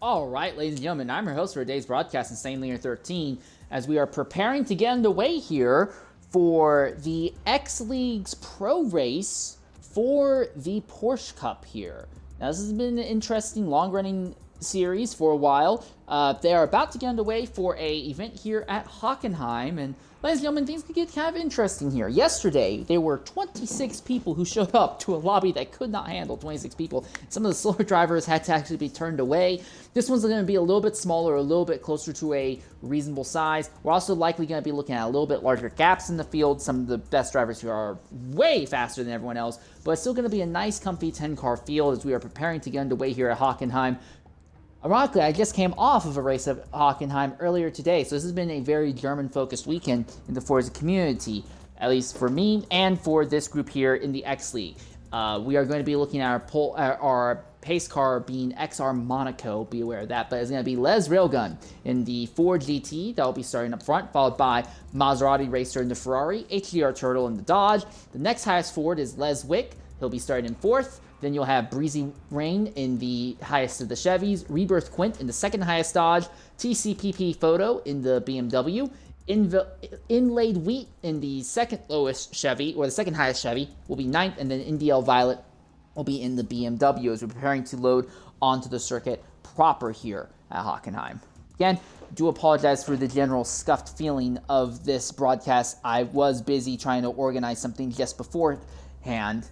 All right, ladies and gentlemen, I'm your host for today's broadcast, Insane Leader 13, as we are preparing to get underway here for the X League's Pro race for the Porsche Cup here. Now, this has been an interesting, long-running series for a while. They are about to get underway for a event here at Hockenheim, and ladies and gentlemen, things could get kind of interesting here. Yesterday, there were 26 people who showed up to a lobby that could not handle 26 people. Some of the slower drivers had to actually be turned away. This one's going to be a little bit smaller, a little bit closer to a reasonable size. We're also likely going to be looking at a little bit larger gaps in the field. Some of the best drivers who are way faster than everyone else, but it's still going to be a nice, comfy 10-car field as we are preparing to get underway here at Hockenheim. Ironically, I just came off of a race at Hockenheim earlier today, so this has been a very German-focused weekend in the Forza community, at least for me and for this group here in the X League. We are going to be looking at our pace car being XR Monaco, be aware of that, but it's going to be Les Railgun in the Ford GT that will be starting up front, followed by Maserati Racer in the Ferrari, HDR Turtle in the Dodge. The next highest Ford is Les Wick. He'll be starting in fourth. Then you'll have Breezy Rain in the highest of the Chevys, Rebirth Quint in the second highest Dodge, TCPP Photo in the BMW, Inlaid Wheat in the second lowest Chevy, or the second highest Chevy, will be ninth, and then NDL Violet will be in the BMW as we're preparing to load onto the circuit proper here at Hockenheim. Again, do apologize for the general scuffed feeling of this broadcast. I was busy trying to organize something just beforehand.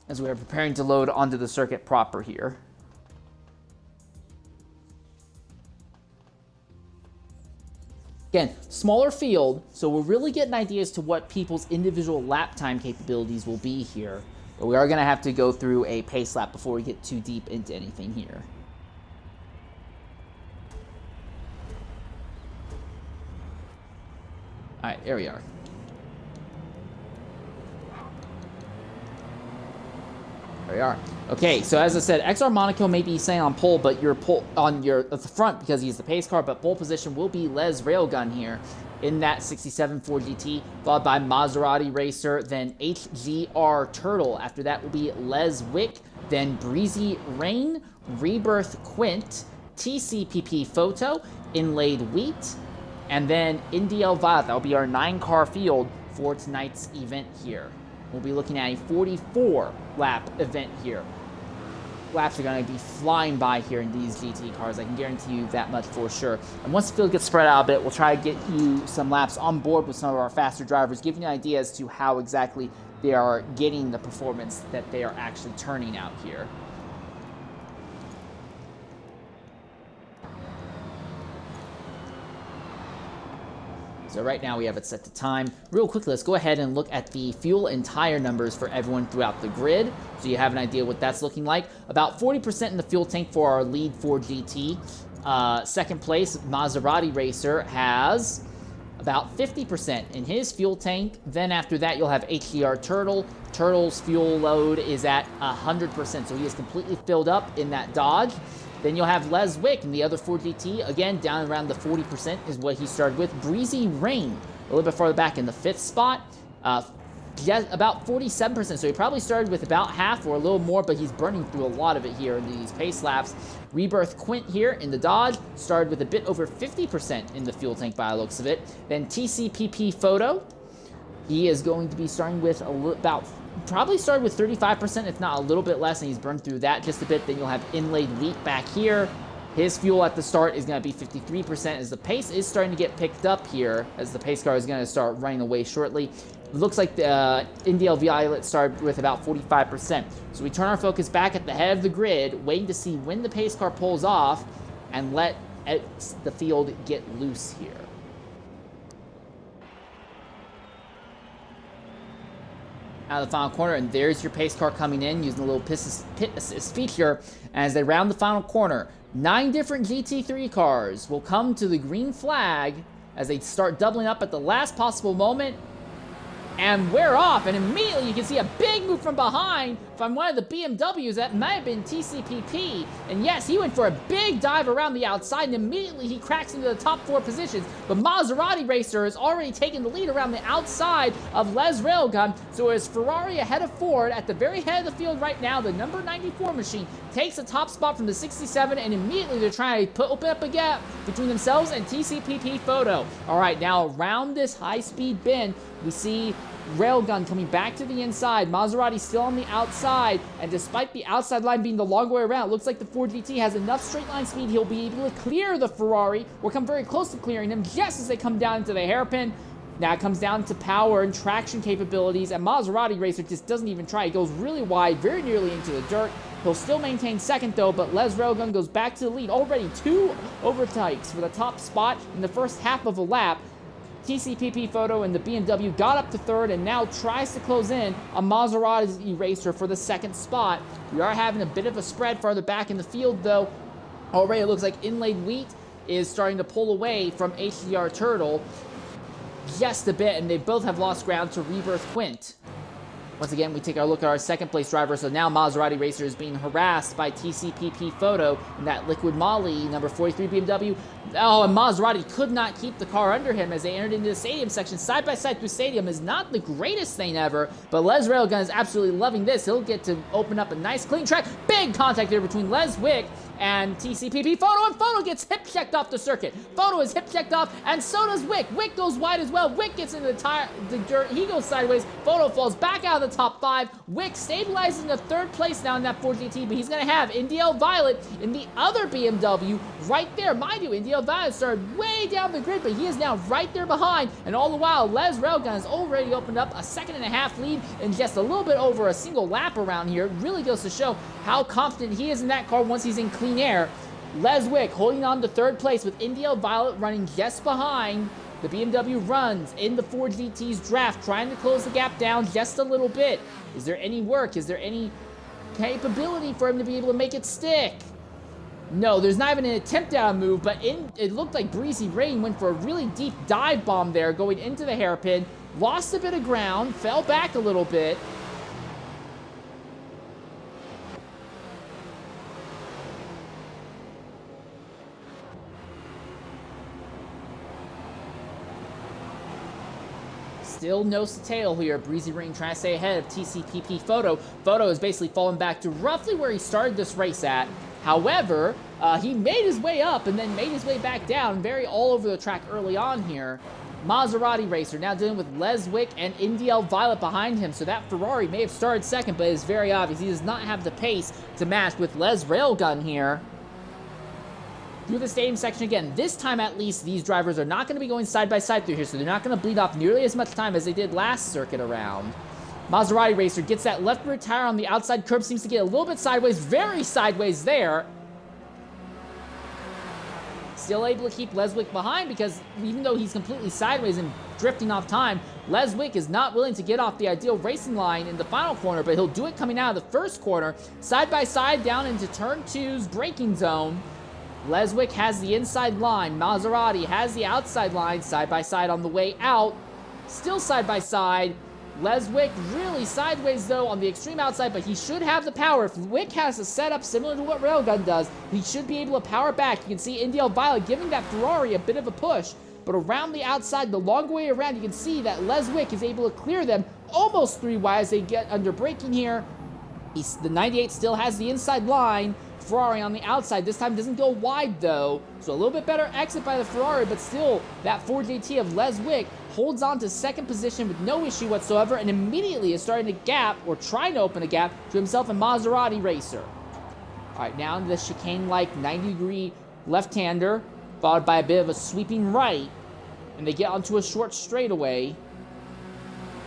As we are preparing to load onto the circuit proper here. Again, smaller field, so we'll really get an idea as to what people's individual lap time capabilities will be here. But we are going to have to go through a pace lap before we get too deep into anything here. All right, there we are. There we are. Okay, so as I said, XR Monaco may be staying on pole, but you're on the front because he's the pace car, but pole position will be Les Railgun here in that 67 Ford GT, followed by Maserati Racer, then HGR Turtle. After that will be Les Wick, then Breezy Rain, Rebirth Quint, TCPP Photo, Inlaid Wheat, and then NDL Violet. That will be our 9-car field for tonight's event here. We'll be looking at a 44-lap event here. Laps are going to be flying by here in these GT cars. I can guarantee you that much for sure. And once the field gets spread out a bit, we'll try to get you some laps on board with some of our faster drivers, giving you an idea as to how exactly they are getting the performance that they are actually turning out here. So right now we have it set to time. Real quickly, let's go ahead and look at the fuel and tire numbers for everyone throughout the grid, so you have an idea what that's looking like. About 40% in the fuel tank for our lead Ford GT. Second place, Maserati Racer has about 50% in his fuel tank. Then after that, you'll have HDR Turtle. Turtle's fuel load is at 100%, so he is completely filled up in that Dodge. Then you'll have Les Wick in the other Ford GT. Again, down around the 40% is what he started with. Breezy Rain, a little bit farther back in the 5th spot. Just about 47%, so he probably started with about half or a little more, but he's burning through a lot of it here in these pace laps. Rebirth Quint here in the Dodge started with a bit over 50% in the fuel tank by the looks of it. Then TCPP Photo, he is going to be starting with probably started with 35%, if not a little bit less, and he's burned through that just a bit. Then you'll have Inlaid Wheat back here. His fuel at the start is going to be 53% as the pace is starting to get picked up here, as the pace car is going to start running away shortly. It looks like the NDL Violet started with about 45%. So we turn our focus back at the head of the grid, waiting to see when the pace car pulls off and let the field get loose here. Out of the final corner, and there's your pace car coming in using the little pit assist feature. As they round the final corner, 9 different GT3 cars will come to the green flag as they start doubling up at the last possible moment. And we're off, and immediately you can see a big move from behind from one of the BMWs that might have been TCPP. And yes, he went for a big dive around the outside, and immediately he cracks into the top 4 positions. But Maserati Racer has already taken the lead around the outside of Les Railgun. So it's Ferrari ahead of Ford at the very head of the field right now. The number 94 machine takes the top spot from the 67, and immediately they're trying to open up a gap between themselves and TCPP Photo. All right, now around this high-speed bend, we see Railgun coming back to the inside. Maserati still on the outside, and despite the outside line being the long way around, it looks like the Ford GT has enough straight line speed. He'll be able to clear the Ferrari, or come very close to clearing him just as they come down into the hairpin. Now it comes down to power and traction capabilities, and Maserati Racer just doesn't even try. He goes really wide, very nearly into the dirt. He'll still maintain second though, but Les Railgun goes back to the lead. Already 2 overtakes for the top spot in the first half of a lap. TCPP Photo and the BMW got up to third and now tries to close in on Maserati Racer for the second spot. We are having a bit of a spread farther back in the field though. Already it looks like Inlaid Wheat is starting to pull away from HDR Turtle just a bit, and they both have lost ground to Rebirth Quint. Once again, we take our look at our second place driver. So now Maserati Racer is being harassed by TCPP Photo in that Liquid Molly number 43 BMW. Oh, and Maserati could not keep the car under him as they entered into the stadium section. Side by side through stadium is not the greatest thing ever, but Les Railgun is absolutely loving this. He'll get to open up a nice clean track. Big contact there between Les Wick and TCPP Photo, and Photo gets hip checked off the circuit. Photo is hip checked off, and so does Wick. Wick goes wide as well. Wick gets into the dirt. He goes sideways. Photo falls back out of the top 5. Wick stabilizes in the 3rd place now in that Ford GT, but he's going to have Indiel Violet in the other BMW right there. Mind you, Indiel Violet started way down the grid, but he is now right there behind, and all the while, Les Railgun has already opened up a 2.5 lead in just a little bit over a single lap around here. It really goes to show how confident he is in that car once he's in clean air. Les Wick holding on to 3rd place with Indiel Violet running just behind. The BMW runs in the Ford GT's draft, trying to close the gap down just a little bit. Is there any work? Is there any capability for him to be able to make it stick? No, there's not even an attempt at a move, but it looked like Breezy Rain went for a really deep dive bomb there going into the hairpin. Lost a bit of ground, fell back a little bit. Still nose to tail here. Breezy Rain trying to stay ahead of TCPP Photo. Photo is basically falling back to roughly where he started this race at. However, he made his way up and then made his way back down, very all over the track early on here. Maserati Racer now dealing with Les Wick and Indiel Violet behind him, so that Ferrari may have started second, but it's very obvious he does not have the pace to match with Les Railgun here. Through the stadium section again. This time, at least, these drivers are not going to be going side by side through here, so they're not going to bleed off nearly as much time as they did last circuit around. Maserati Racer gets that left rear tire on the outside curb, seems to get a little bit sideways, very sideways there. Still able to keep Les Wick behind because even though he's completely sideways and drifting off time, Les Wick is not willing to get off the ideal racing line in the final corner, but he'll do it coming out of the first corner, side by side down into turn 2's braking zone. Les Wick has the inside line. Maserati has the outside line, side by side on the way out. Still side by side. Les Wick really sideways though on the extreme outside, but he should have the power. If Wick has a setup similar to what Railgun does, he should be able to power back. You can see Indiel Violet giving that Ferrari a bit of a push, but around the outside, the long way around, you can see that Les Wick is able to clear them almost 3 wide as they get under braking here. The 98 still has the inside line. Ferrari on the outside. This time doesn't go wide though, so a little bit better exit by the Ferrari, but still that Ford GT of Les Wick holds on to second position with no issue whatsoever, and immediately is starting to gap, or trying to open a gap, to himself and Maserati Racer. Alright, now into the chicane-like 90-degree left-hander, followed by a bit of a sweeping right, and they get onto a short straightaway.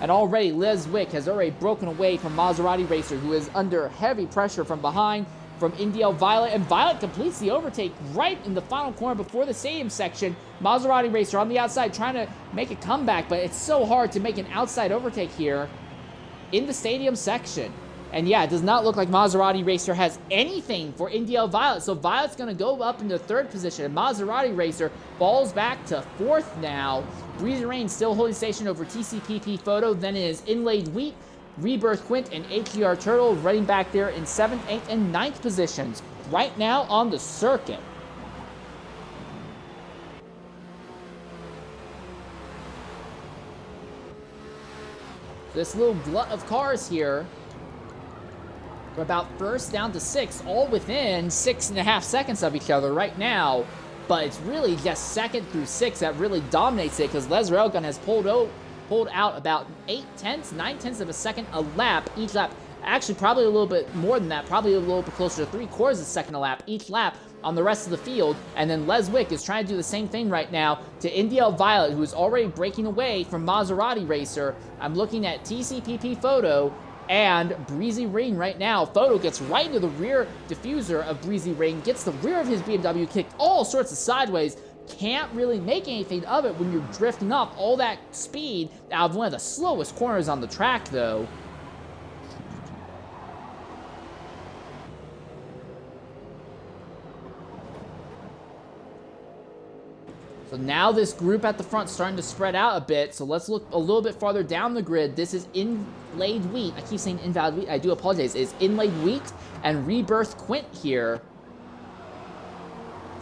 And already Les Wick has already broken away from Maserati Racer, who is under heavy pressure from behind from Indiel Violet, and Violet completes the overtake right in the final corner before the stadium section. Maserati Racer on the outside trying to make a comeback, but it's so hard to make an outside overtake here in the stadium section. And yeah, it does not look like Maserati Racer has anything for Indiel Violet, so Violet's going to go up into 3rd position, and Maserati Racer falls back to 4th now. Breezy Rain still holding station over TCPP Photo, then it is Inlaid Wheat, Rebirth Quint and HDR Turtle running back there in 7th, 8th, and 9th positions right now on the circuit. This little glut of cars here, from about 1st down to 6th, all within 6.5 seconds of each other right now. But it's really just 2nd through 6th that really dominates it, because Les Railgun has pulled out about 9/10 of a second a lap each lap. Actually, probably a little bit more than that, probably a little bit closer to 3/4 of a second a lap each lap on the rest of the field. And then Les Wick is trying to do the same thing right now to Indiel Violet, who is already breaking away from Maserati Racer. I'm looking at TCPP Photo and Breezy Rain right now. Photo gets right into the rear diffuser of Breezy Rain, gets the rear of his BMW kicked all sorts of sideways. Can't really make anything of it when you're drifting up all that speed out of one of the slowest corners on the track, though. So now this group at the front starting to spread out a bit. So let's look a little bit farther down the grid. This is Inlaid Wheat. I keep saying Invalid Wheat. I do apologize. It's Inlaid Wheat and Rebirth Quint here.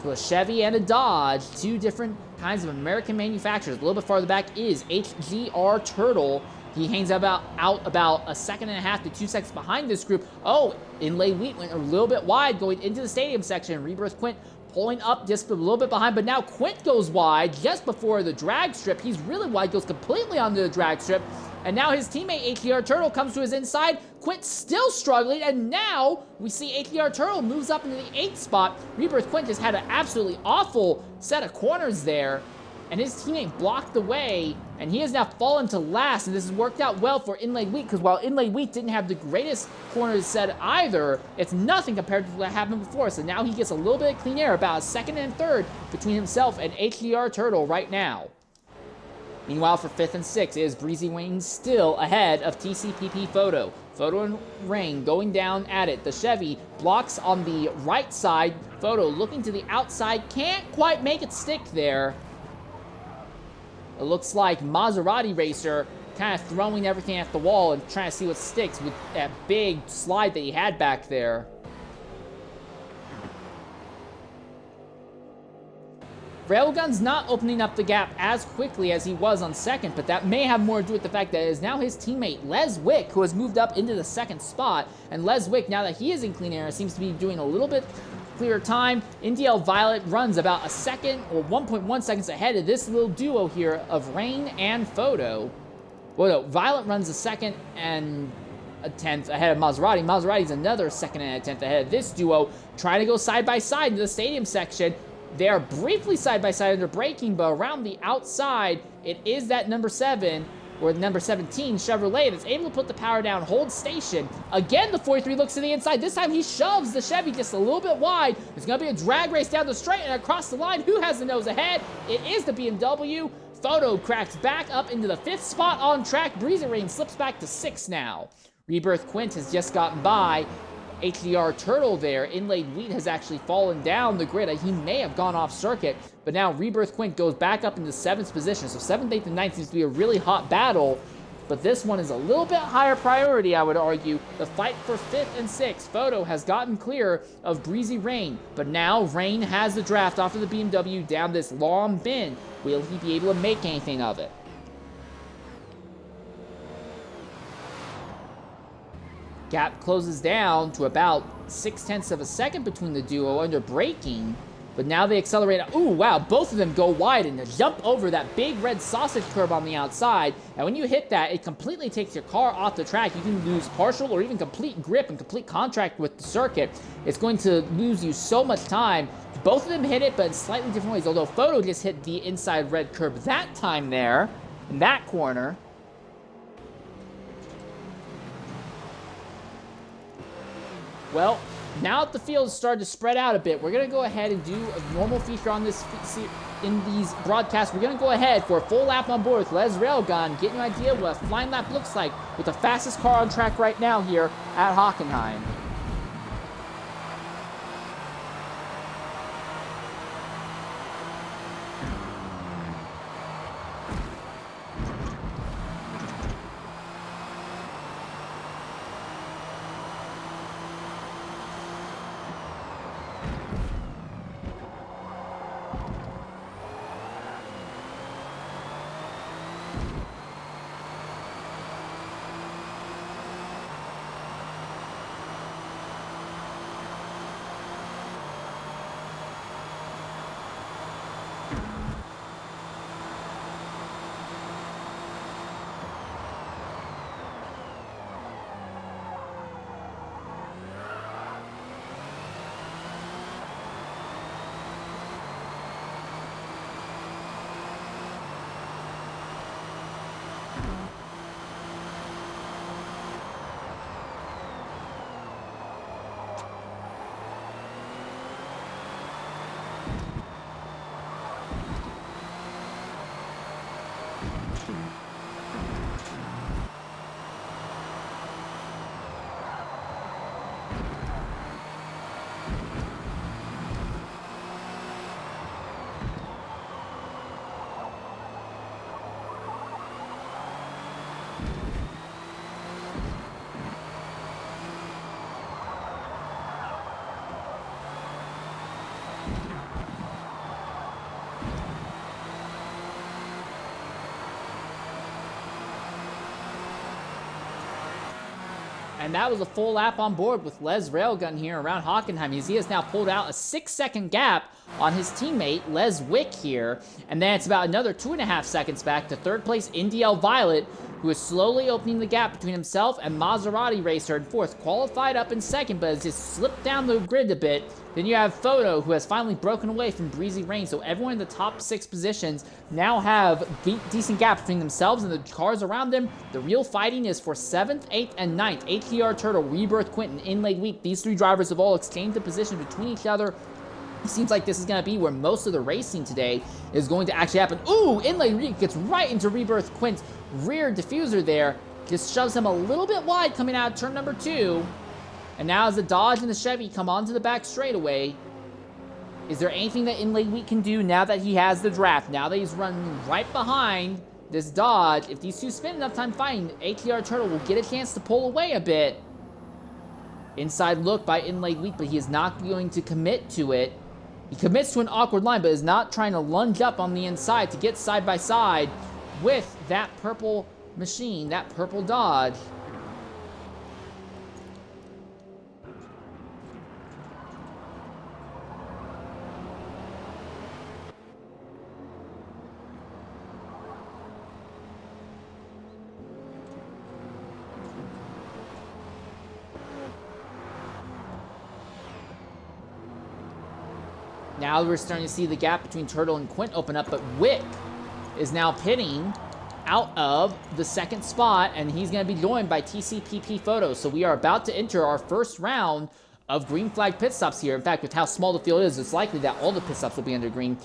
So a Chevy and a Dodge, two different kinds of American manufacturers. A little bit farther back is HGR Turtle. He hangs out about 1.5 to 2 seconds behind this group. Oh, Inlaid Wheat went a little bit wide going into the stadium section. Rebirth Quint pulling up just a little bit behind, but now Quint goes wide just before the drag strip. He's really wide, goes completely onto the drag strip, and now his teammate HDR Turtle comes to his inside. Quint still struggling, and now we see HDR Turtle moves up into the 8th spot. Rebirth Quint just had an absolutely awful set of corners there, and his teammate blocked the way, and he has now fallen to last, and this has worked out well for Inlaid Wheat, because while Inlaid Wheat didn't have the greatest corners set either, it's nothing compared to what happened before, so now he gets a little bit of clean air, about a 2nd and 3rd between himself and HDR Turtle right now. Meanwhile, for 5th and 6th is Breezy Wayne still ahead of TCPP Photo. Photo and Rain going down at it. The Chevy blocks on the right side. Photo looking to the outside, can't quite make it stick there. It looks like Maserati Racer kind of throwing everything at the wall and trying to see what sticks with that big slide that he had back there. Railgun's not opening up the gap as quickly as he was on 2nd, but that may have more to do with the fact that it is now his teammate Les Wick who has moved up into the 2nd spot. And Les Wick, now that he is in clean air, seems to be doing a little bit clearer time. Indiel Violet runs about a second or 1.1 seconds ahead of this little duo here of Rain and Photo. Well, no, Violet runs a 2nd and a 10th ahead of Maserati. Maserati's another 2nd and a 10th ahead of this duo, trying to go side by side into the stadium section. They are briefly side by side under braking, but around the outside, it is that number 7 or number 17 Chevrolet that's able to put the power down, hold station. Again, the 43 looks to the inside. This time he shoves the Chevy just a little bit wide. There's going to be a drag race down the straight and across the line. Who has the nose ahead? It is the BMW. Photo cracks back up into the 5th spot on track. Breezy Rain slips back to 6th now. Rebirth Quint has just gotten by HDR Turtle there. Inlaid Wheat has actually fallen down the grid. He may have gone off circuit, but now Rebirth Quint goes back up into 7th position. So 7th, 8th, and 9th seems to be a really hot battle, but this one is a little bit higher priority, I would argue. The fight for 5th and 6th. Photo has gotten clear of Breezy Rain, but now Rain has the draft off of the BMW down this long bend. Will he be able to make anything of it? Gap closes down to about 0.6 of a second between the duo under braking, but now they accelerate. Ooh, wow, both of them go wide and jump over that big red sausage curb on the outside, and when you hit that, it completely takes your car off the track. You can lose partial or even complete grip and complete contact with the circuit. It's going to lose you so much time. Both of them hit it, but in slightly different ways, although Photo just hit the inside red curb that time there, in that corner. Well, now that the field has started to spread out a bit, we're going to go ahead and do a normal feature on this in these broadcasts. We're going to go ahead for a full lap on board with Les Railgun, get an idea of what a flying lap looks like with the fastest car on track right now here at Hockenheim. And that was a full lap on board with Les Railgun here around Hockenheim. He has now pulled out a 6-second gap on his teammate, Les Wick here. And then it's about another 2.5 seconds back to third place NDL Violet, who is slowly opening the gap between himself and Maserati Racer in fourth. Qualified up in second, but has just slipped down the grid a bit. Then you have Photo, who has finally broken away from Breezy Rain. So everyone in the top 6 positions now have decent gaps between themselves and the cars around them. The real fighting is for 7th, 8th, and 9th. ATR Turtle, Rebirth Quinton, Inlaid Week. These 3 drivers have all exchanged the position between each other. It seems like this is going to be where most of the racing today is going to actually happen. Ooh, Inlaid Week gets right into Rebirth Quint's rear diffuser there. Just shoves him a little bit wide coming out of turn number 2. And now as the Dodge and the Chevy come onto the back straightaway, is there anything that Inlaid Week can do now that he has the draft? Now that he's running right behind this Dodge, if these two spend enough time fighting, ATR Turtle will get a chance to pull away a bit. Inside look by Inlaid Week, but he is not going to commit to it. He commits to an awkward line, but is not trying to lunge up on the inside to get side by side with that purple machine, that purple Dodge. Now we're starting to see the gap between Turtle and Quint open up, but Wick is now pitting out of the second spot, and he's going to be joined by TCPP Photos. So we are about to enter our first round of green flag pit stops here. In fact, with how small the field is, it's likely that all the pit stops will be under green.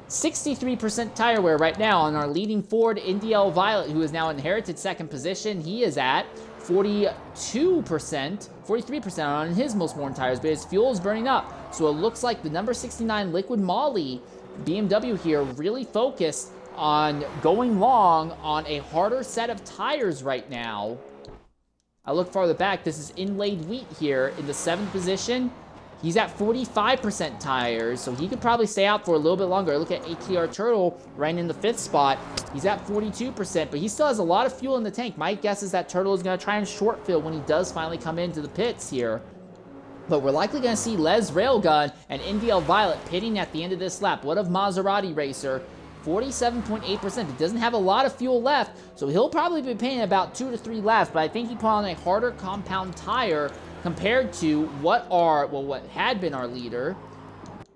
63% tire wear right now on our leading Ford NDL Violet, who has now inherited second position. He is at 43% on his most worn tires, but his fuel is burning up. So it looks like the number 69 Liquid Moly BMW here really focused on going long on a harder set of tires right now. I look farther back. This is Inlaid Wheat here in the 7th position. He's at 45% tires, so he could probably stay out for a little bit longer. Look at ATR Turtle right in the 5th spot. He's at 42%, but he still has a lot of fuel in the tank. My guess is that Turtle is going to try and short fill when he does finally come into the pits here. But we're likely going to see Les Railgun and NDL Violet pitting at the end of this lap. What of Maserati Racer? 47.8%. He doesn't have a lot of fuel left, so he'll probably be paying about 2 to 3 laps, but I think he put on a harder compound tire compared to what had been our leader,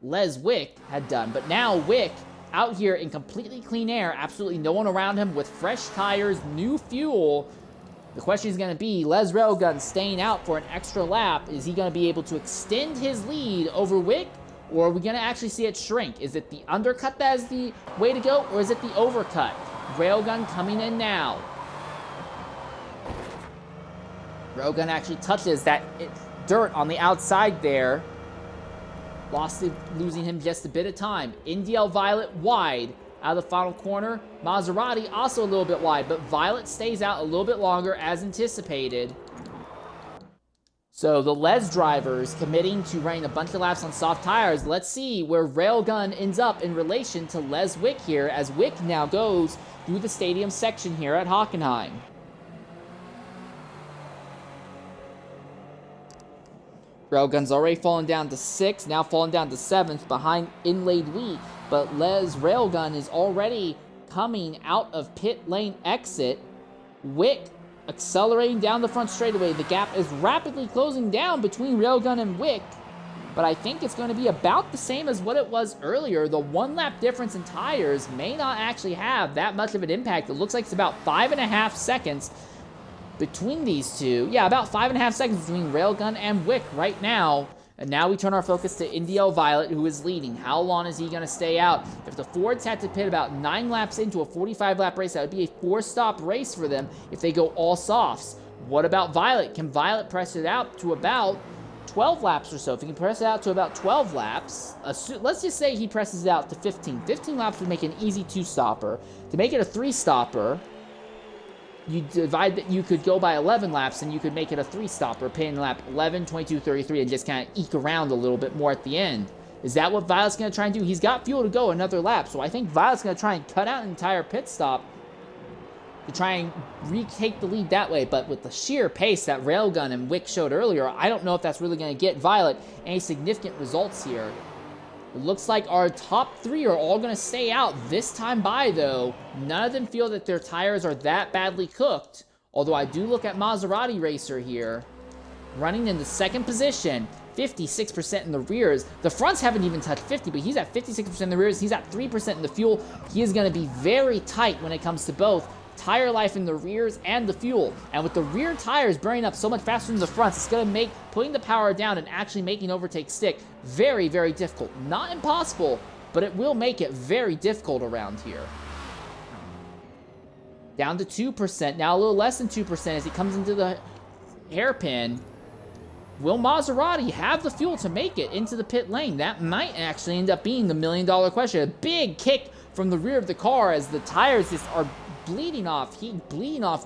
Les Wick, had done. But now Wick out here in completely clean air, absolutely no one around him, with fresh tires, new fuel. The question is going to be, Les Railgun staying out for an extra lap. Is he going to be able to extend his lead over Wick, or are we going to actually see it shrink? Is it the undercut that is the way to go, or is it the overcut? Railgun coming in now. Railgun actually touches that dirt on the outside there. Losing him just a bit of time. NDL Violet wide out of the final corner. Maserati also a little bit wide, but Violet stays out a little bit longer as anticipated. So the Les drivers committing to running a bunch of laps on soft tires. Let's see where Railgun ends up in relation to Les Wick here, as Wick now goes through the stadium section here at Hockenheim. Railgun's already fallen down to 6th, now fallen down to 7th behind Inlaid Wheat, but Les Railgun is already coming out of pit lane exit. Wick accelerating down the front straightaway. The gap is rapidly closing down between Railgun and Wick, but I think it's going to be about the same as what it was earlier. The 1 lap difference in tires may not actually have that much of an impact. It looks like it's about 5.5 seconds between these two. Yeah, about 5.5 seconds between Railgun and Wick right now, And now we turn our focus to Indiel Violet, who is leading. How long is he going to stay out? If the Fords had to pit about 9 laps into a 45-lap race, that would be a 4-stop race for them if they go all softs. What about Violet? Can Violet press it out to about 12 laps or so? If he can press it out to about 12 laps, let's just say he presses it out to 15. 15 laps would make an easy 2-stopper. To make it a 3-stopper, you divide that, you could go by 11 laps and you could make it a 3-stopper, pitting lap 11, 22, 33, and just kind of eke around a little bit more at the end. Is that what Violet's going to try and do? He's got fuel to go another lap, so I think Violet's going to try and cut out an entire pit stop to try and retake the lead that way. But with the sheer pace that Railgun and Wick showed earlier, I don't know if that's really going to get Violet any significant results here. It looks like our top 3 are all going to stay out this time by, though. None of them feel that their tires are that badly cooked. Although I do look at Maserati Racer here, running in the 2nd position, 56% in the rears. The fronts haven't even touched 50, but he's at 56% in the rears. He's at 3% in the fuel. He is going to be very tight when it comes to both tire life in the rears and the fuel. And with the rear tires burning up so much faster than the fronts, it's going to make putting the power down and actually making overtake stick very, very difficult. Not impossible, but it will make it very difficult around here. Down to 2%, now a little less than 2% as he comes into the hairpin. Will Maserati have the fuel to make it into the pit lane? That might actually end up being the million-dollar question. A big kick from the rear of the car as the tires just are bleeding off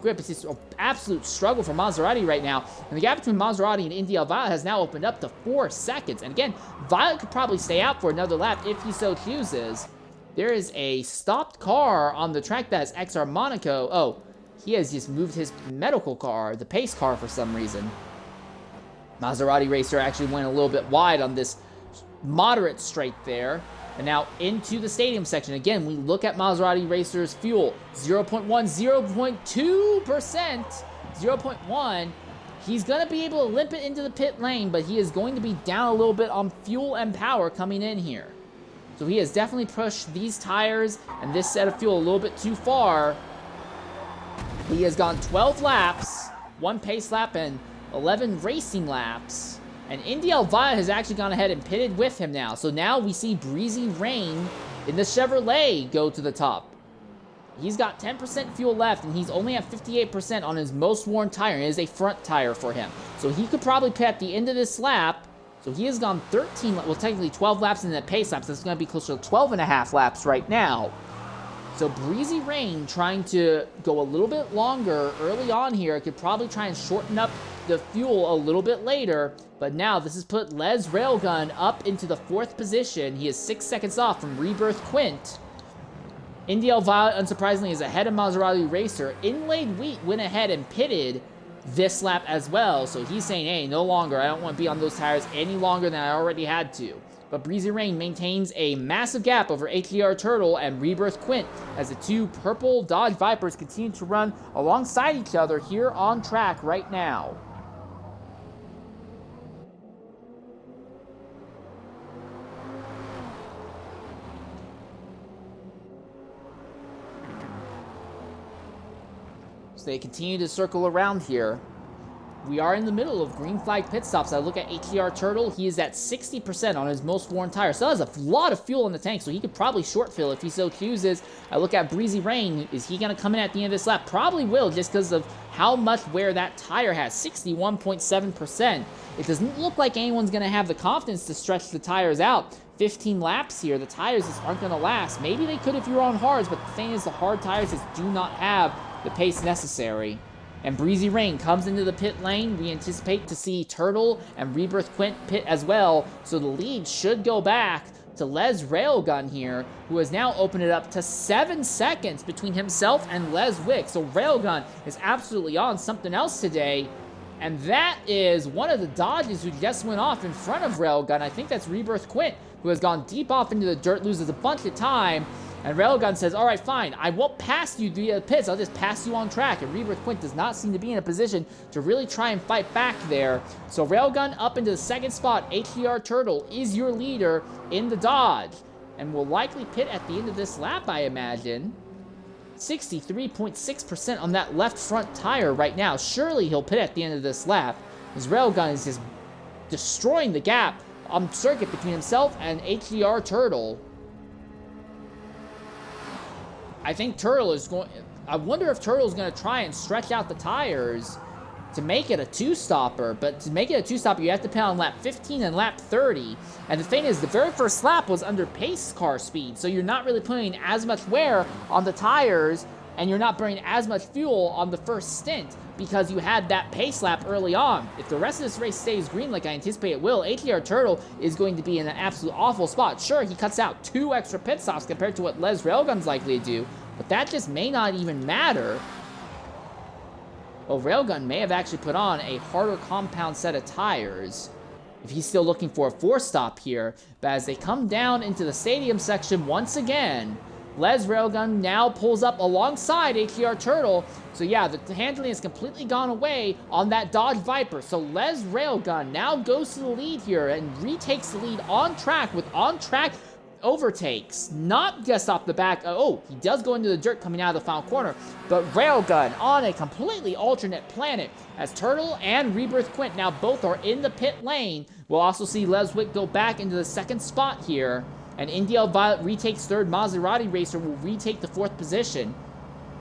grip. It's just an absolute struggle for Maserati right now. And the gap between Maserati and Indiel Violet has now opened up to 4 seconds. And again, Violet could probably stay out for another lap if he so chooses. There is a stopped car on the track that is XR Monaco. Oh, he has just moved his medical car, the pace car, for some reason. Maserati Racer actually went a little bit wide on this moderate straight there. And now into the stadium section. Again, we look at Maserati Racer's fuel. 0.1, 0.2%, 0.1. He's going to be able to limp it into the pit lane, but he is going to be down a little bit on fuel and power coming in here. So he has definitely pushed these tires and this set of fuel a little bit too far. He has gone 12 laps, 1 pace lap, and 11 racing laps. And Indiel Violet has actually gone ahead and pitted with him now. So now we see Breezy Rain in the Chevrolet go to the top. He's got 10% fuel left, and he's only at 58% on his most worn tire. It is a front tire for him. So he could probably pit at the end of this lap. So he has gone 13, well, technically 12 laps in the pace laps. That's going to be closer to 12 and a half laps right now. So Breezy Rain trying to go a little bit longer early on here. Could probably try and shorten up the fuel a little bit later. But now this has put Les Railgun up into the 4th position. He is 6 seconds off from Rebirth Quint. Indiel Violet, unsurprisingly, is ahead of Maserati Racer. Inlaid Wheat went ahead and pitted this lap as well. So he's saying, hey, no longer. I don't want to be on those tires any longer than I already had to. But Breezy Rain maintains a massive gap over HDR Turtle and Rebirth Quint as the 2 purple Dodge Vipers continue to run alongside each other here on track right now. So they continue to circle around here. We are in the middle of green flag pit stops. I look at HDR Turtle. He is at 60% on his most worn tire. So has a lot of fuel in the tank, so he could probably short fill if he so chooses. I look at Breezy Rain. Is he going to come in at the end of this lap? Probably will, just because of how much wear that tire has. 61.7%. It doesn't look like anyone's going to have the confidence to stretch the tires out. 15 laps here. The tires just aren't going to last. Maybe they could if you're on hards, but the thing is the hard tires just do not have the pace necessary. And Breezy Rain comes into the pit lane. We anticipate to see Turtle and Rebirth Quint pit as well. So the lead should go back to Les Railgun here, who has now opened it up to 7 seconds between himself and Les Wick. So Railgun is absolutely on something else today. And that is one of the Dodges who just went off in front of Railgun. I think that's Rebirth Quint, who has gone deep off into the dirt, loses a bunch of time. And Railgun says, all right, fine, I won't pass you via the pits, I'll just pass you on track. And Rebirth Quint does not seem to be in a position to really try and fight back there. So Railgun up into the 2nd spot. HDR Turtle is your leader in the Dodge. And will likely pit at the end of this lap, I imagine. 63.6% on that left front tire right now. Surely he'll pit at the end of this lap. His Railgun is just destroying the gap on circuit between himself and HDR Turtle. I think Turtle is going... I wonder if Turtle's going to try and stretch out the tires to make it a two-stopper. But to make it a two-stopper, you have to pit on lap 15 and lap 30. And the thing is, the very first lap was under pace car speed, so you're not really putting as much wear on the tires, and you're not burning as much fuel on the first stint because you had that pace lap early on. If the rest of this race stays green like I anticipate it will, HDR Turtle is going to be in an absolute awful spot. Sure, he cuts out 2 extra pit stops compared to what Les Railgun's likely to do, but that just may not even matter. Well, Railgun may have actually put on a harder compound set of tires if he's still looking for a 4-stop here. But as they come down into the stadium section once again, Les Railgun now pulls up alongside HDR Turtle. So yeah, the handling has completely gone away on that Dodge Viper. So Les Railgun now goes to the lead here and retakes the lead on track with on-track overtakes. Not just off the back. Oh, he does go into the dirt coming out of the final corner. But Railgun on a completely alternate planet as Turtle and Rebirth Quint now both are in the pit lane. We'll also see Les Wick go back into the second spot here. And India Violet retakes third. Maserati Racer will retake the 4th position.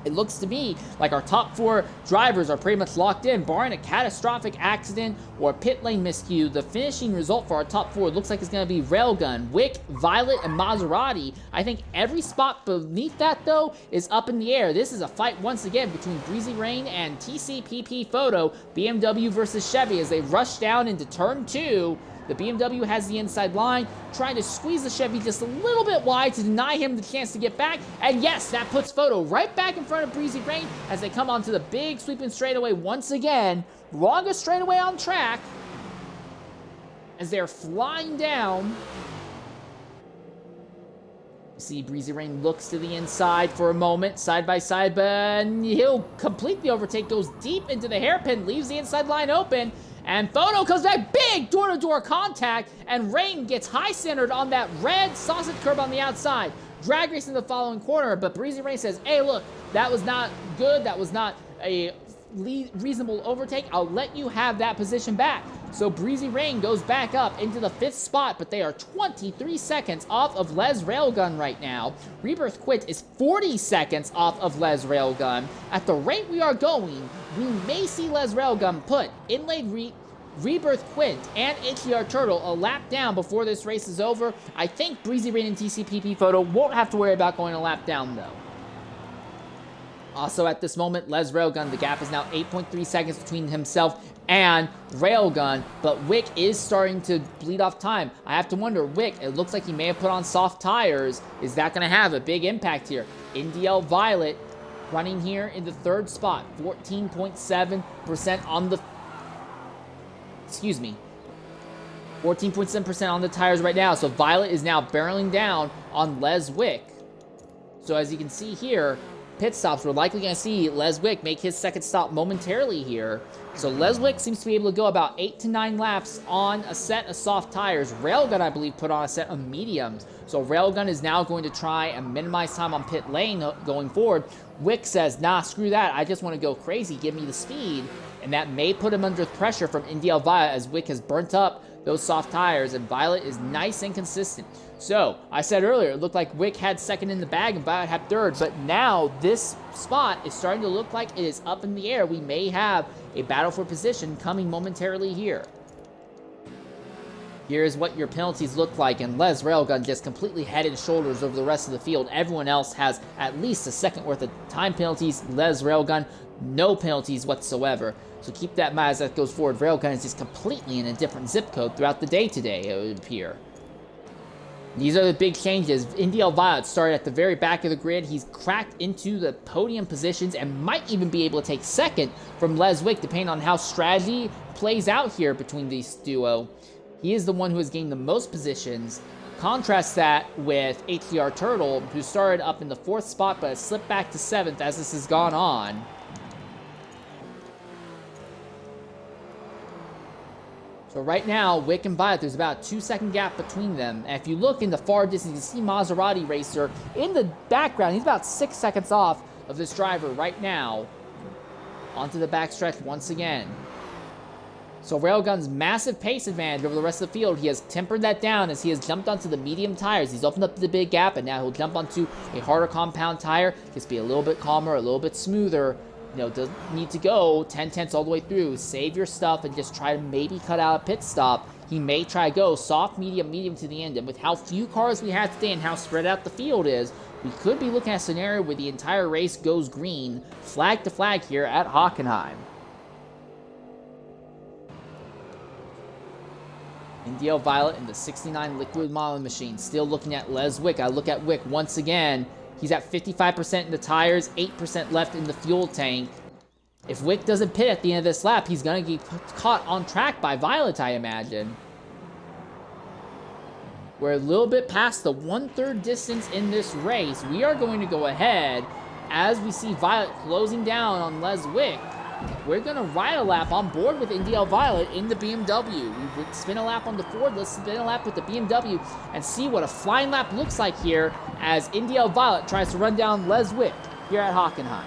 It looks to me like our top 4 drivers are pretty much locked in, barring a catastrophic accident or pit lane miscue. The finishing result for our top 4 looks like it's going to be Railgun, Wick, Violet, and Maserati. I think every spot beneath that, though, is up in the air. This is a fight once again between Breezy Rain and TCPP Photo, BMW versus Chevy, as they rush down into turn 2. The BMW has the inside line, trying to squeeze the Chevy just a little bit wide to deny him the chance to get back. And yes, that puts Photo right back in front of Breezy Rain as they come onto the big sweeping straightaway once again. Longest straightaway on track as they're flying down. See, Breezy Rain looks to the inside for a moment, side by side, but he'll complete the overtake, goes deep into the hairpin, leaves the inside line open. And Photo comes back, big door-to-door contact, and Rain gets high-centered on that red sausage curb on the outside. Drag race in the following corner, but Breezy Rain says, hey, look, that was not good. That was not a reasonable overtake. I'll let you have that position back. So Breezy Rain goes back up into the 5th spot, but they are 23 seconds off of Les Railgun right now. Rebirth Quint is 40 seconds off of Les Railgun. At the rate we are going, we may see Les Railgun put Inlaid Rebirth Quint and HDR Turtle a lap down before this race is over. I think Breezy Rain and TCPP Photo won't have to worry about going a lap down, though. Also at this moment, Les Railgun, the gap is now 8.3 seconds between himself and Railgun, but Wick is starting to bleed off time. I have to wonder, Wick, it looks like he may have put on soft tires. Is that going to have a big impact here? NDL Violet running here in the 3rd spot, 14.7% on the... Excuse me. 14.7% on the tires right now, so Violet is now barreling down on Les Wick. So as you can see here, pit stops, we're likely going to see Les Wick make his 2nd stop momentarily here. So Les Wick seems to be able to go about 8 to 9 laps on a set of soft tires. Railgun, I believe, put on a set of mediums. So Railgun is now going to try and minimize time on pit lane going forward. Wick says, nah, screw that. I just want to go crazy. Give me the speed. And that may put him under pressure from NDL Violet as Wick has burnt up those soft tires, and Violet is nice and consistent. So, I said earlier, it looked like Wick had 2nd in the bag and Violet had 3rd, but now this spot is starting to look like it is up in the air. We may have a battle for position coming momentarily here. Here's what your penalties look like, and Les Railgun just completely head and shoulders over the rest of the field. Everyone else has at least a second worth of time penalties. Les Railgun, no penalties whatsoever. So keep that in mind as that goes forward. Railgun is just completely in a different zip code throughout the day today, it would appear. These are the big changes. NDL Violet started at the very back of the grid. He's cracked into the podium positions and might even be able to take 2nd from Les Wick, depending on how strategy plays out here between these duo. He is the one who has gained the most positions. Contrast that with HDR Turtle, who started up in the 4th spot but has slipped back to 7th as this has gone on. So right now, Wick and Violet, there's about a 2-second gap between them. And if you look in the far distance, you see Maserati Racer in the background. He's about 6 seconds off of this driver right now. Onto the backstretch once again. So Railgun's massive pace advantage over the rest of the field, he has tempered that down as he has jumped onto the medium tires. He's opened up the big gap, and now he'll jump onto a harder compound tire. Just be a little bit calmer, a little bit smoother. You know, doesn't need to go 10 tenths all the way through. Save your stuff and just try to maybe cut out a pit stop. He may try to go soft, medium, medium to the end. And with how few cars we have today and how spread out the field is, we could be looking at a scenario where the entire race goes green, flag to flag here at Hockenheim. Indio Violet in the 69 liquid modeling machine. Still looking at Les Wick. I look at Wick once again. He's at 55% in the tires, 8% left in the fuel tank. If Wick doesn't pit at the end of this lap, he's going to get caught on track by Violet, I imagine. We're a little bit past the 1/3 distance in this race. We are going to go ahead as we see Violet closing down on Les Wick. We're going to ride a lap on board with Indio Violet in the BMW. We spin a lap on the Ford. Let's spin a lap with the BMW and see what a flying lap looks like here as Indio Violet tries to run down Les Wick here at Hockenheim.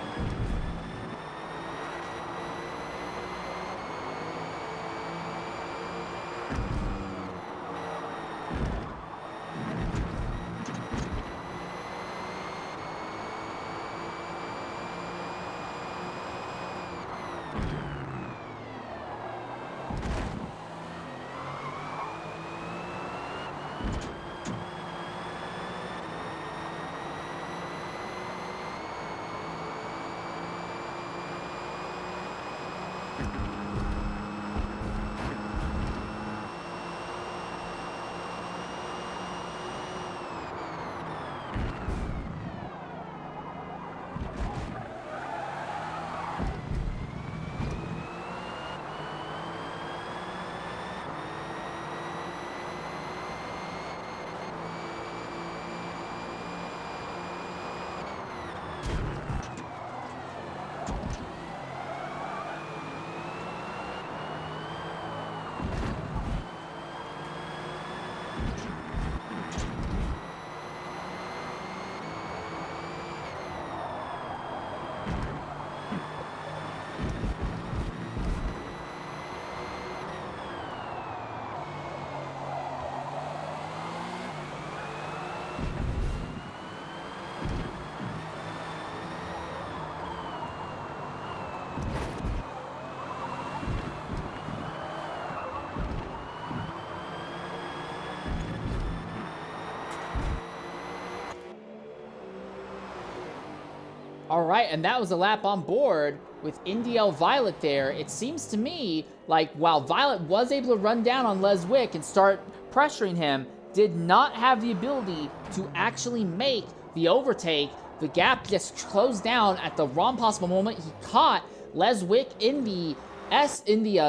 All right, and that was a lap on board with Indio Violet there. It seems to me like while Violet was able to run down on Les Wick and start pressuring him, did not have the ability to actually make the overtake. The gap just closed down at the wrong possible moment. He caught Les Wick in the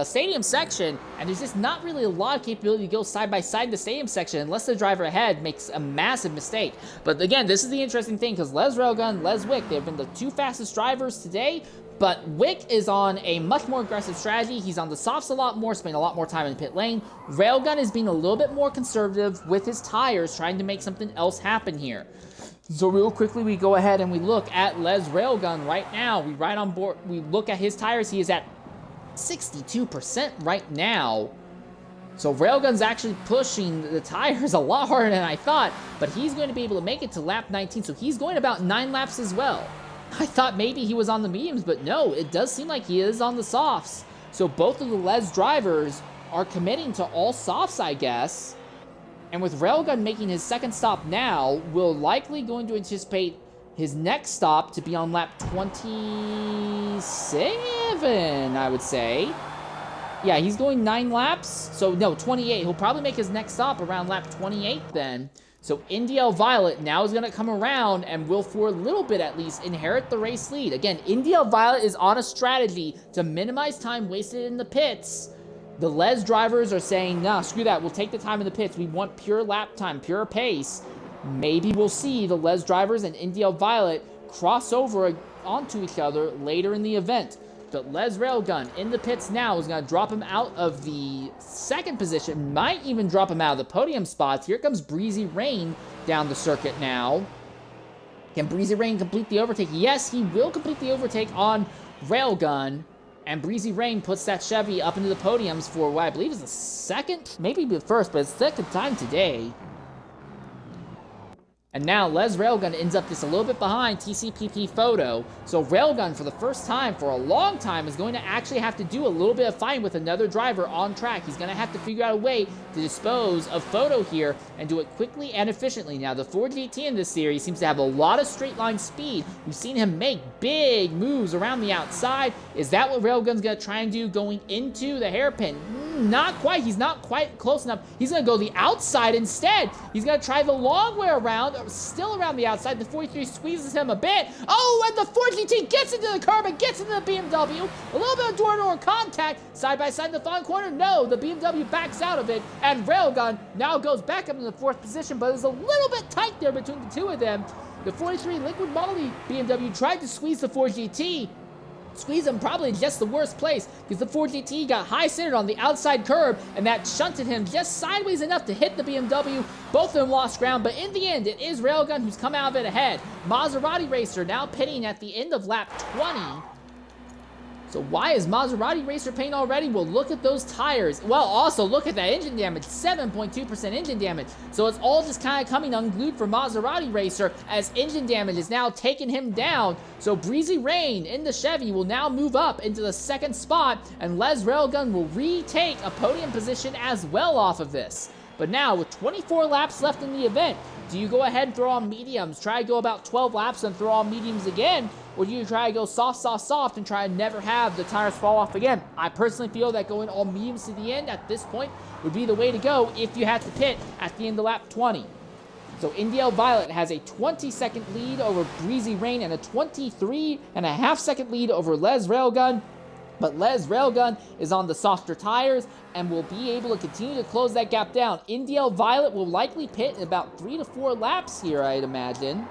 stadium section, and there's just not really a lot of capability to go side by side in the stadium section unless the driver ahead makes a massive mistake. But again, this is the interesting thing because Les Railgun, Les Wick, they've been the two fastest drivers today, but Wick is on a much more aggressive strategy. He's on the softs a lot more, spending a lot more time in the pit lane. Railgun is being a little bit more conservative with his tires, trying to make something else happen here. So real quickly, we go ahead and we look at Les Railgun right now. We ride on board, we look at his tires. He is at 62% right now. So Railgun's actually pushing the tires a lot harder than I thought, but he's going to be able to make it to lap 19, so he's going about 9 laps as well. I thought maybe he was on the mediums, but no, it does seem like he is on the softs. So both of the Les drivers are committing to all softs, I guess. And with Railgun making his second stop now, we're likely going to anticipate his next stop to be on lap 27, I would say. Yeah, he's going 9 laps. So, no, 28. He'll probably make his next stop around lap 28 then. So, Indio Violet now is going to come around and will, for a little bit at least, inherit the race lead. Again, Indio Violet is on a strategy to minimize time wasted in the pits. The Les drivers are saying, nah, screw that. We'll take the time in the pits. We want pure lap time, pure pace. Maybe we'll see the Les drivers and Indio Violet cross over onto each other later in the event. But Les Railgun in the pits now is going to drop him out of the second position, might even drop him out of the podium spots. Here comes Breezy Rain down the circuit now. Can Breezy Rain complete the overtake? Yes, he will complete the overtake on Railgun. And Breezy Rain puts that Chevy up into the podiums for what I believe is the second, maybe the first, but it's the second time today. And now Les Railgun ends up just a little bit behind TCPP Photo. So Railgun, for the first time for a long time, is going to actually have to do a little bit of fighting with another driver on track. He's going to have to figure out a way to dispose of Photo here and do it quickly and efficiently. Now, the Ford GT in this series seems to have a lot of straight line speed. We've seen him make big moves around the outside. Is that what Railgun's going to try and do going into the hairpin? Not quite. He's not quite close enough. He's going to go the outside instead. He's going to try the long way around, still around the outside. The 43 squeezes him a bit. Oh, and the Ford GT gets into the curb and gets into the BMW. A little bit of door-to-door contact. Side by side in the final corner. No, the BMW backs out of it. And Railgun now goes back up in the 4th position, but it's a little bit tight there between the two of them. The 43 Liquid Moly BMW tried to squeeze the Ford GT. Squeeze him probably just the worst place because the Ford GT got high centered on the outside curb and that shunted him just sideways enough to hit the BMW. Both of them lost ground, but in the end, it is Railgun who's come out of it ahead. Maserati Racer now pitting at the end of lap 20. So why is Maserati Racer pitting already? Well, look at those tires. Well, also look at that engine damage, 7.2% engine damage. So it's all just kind of coming unglued for Maserati Racer as engine damage is now taking him down. So Breezy Rain in the Chevy will now move up into the 2nd spot, and Les Railgun will retake a podium position as well off of this. But now, with 24 laps left in the event, do you go ahead and throw on mediums, try to go about 12 laps and throw on mediums again, or do you try to go soft, soft, soft and try to never have the tires fall off again? I personally feel that going all mediums to the end at this point would be the way to go if you had to pit at the end of lap 20. So Indiel Violet has a 20-second lead over Breezy Rain and a 23.5-second lead over Les Railgun. But Les Railgun is on the softer tires and will be able to continue to close that gap down. Indiel Violet will likely pit in about 3 to 4 laps here, I'd imagine.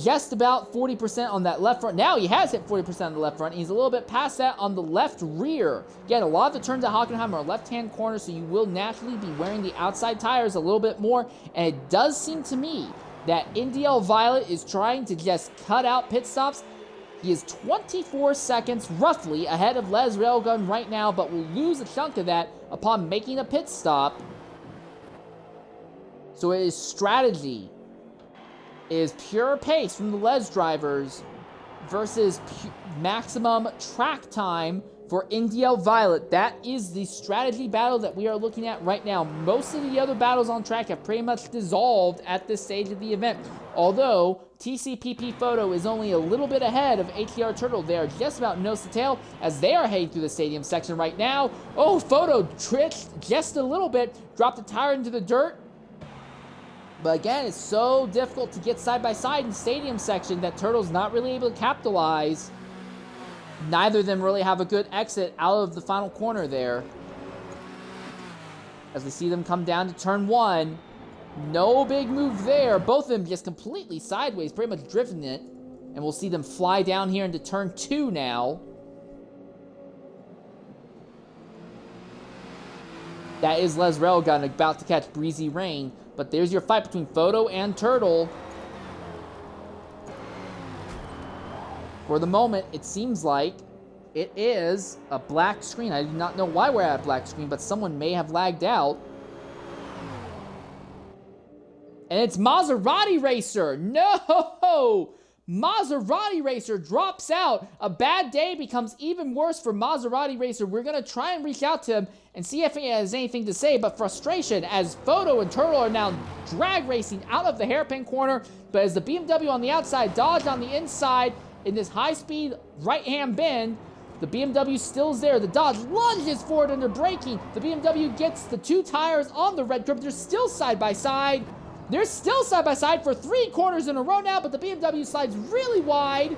Just about 40% on that left front. Now he has hit 40% on the left front. He's a little bit past that on the left rear. Again, a lot of the turns at Hockenheim are left-hand corner, so you will naturally be wearing the outside tires a little bit more. And it does seem to me that Indiel Violet is trying to just cut out pit stops. He is 24 seconds roughly ahead of Les Railgun right now, but will lose a chunk of that upon making a pit stop. So his strategy is pure pace from the Les drivers versus maximum track time for Indiel Violet. That is the strategy battle that we are looking at right now. Most of the other battles on track have pretty much dissolved at this stage of the event. Although TCPP Photo is only a little bit ahead of ATR Turtle. They are just about nose to tail as they are heading through the stadium section right now. Oh, Photo tripped just a little bit, dropped the tire into the dirt. But again, it's so difficult to get side by side in the stadium section that Turtle's not really able to capitalize. Neither of them really have a good exit out of the final corner there. As we see them come down to turn 1. No big move there. Both of them just completely sideways, pretty much drifting it. And we'll see them fly down here into turn 2 now. That is Les Railgun about to catch Breezy Rain. But there's your fight between Photo and Turtle. For the moment, it seems like it is a black screen. I do not know why we're at a black screen, but someone may have lagged out. And it's Maserati Racer. No! Maserati Racer drops out. A bad day becomes even worse for Maserati Racer. We're going to try and reach out to him and see if he has anything to say. But frustration as Photo and Turtle are now drag racing out of the hairpin corner. But as the BMW on the outside dodged on the inside in this high-speed right-hand bend, the BMW still is there. The Dodge lunges forward under braking. The BMW gets the 2 tires on the red curb. They're still side by side. They're still side by side for 3 corners in a row now, but the BMW slides really wide.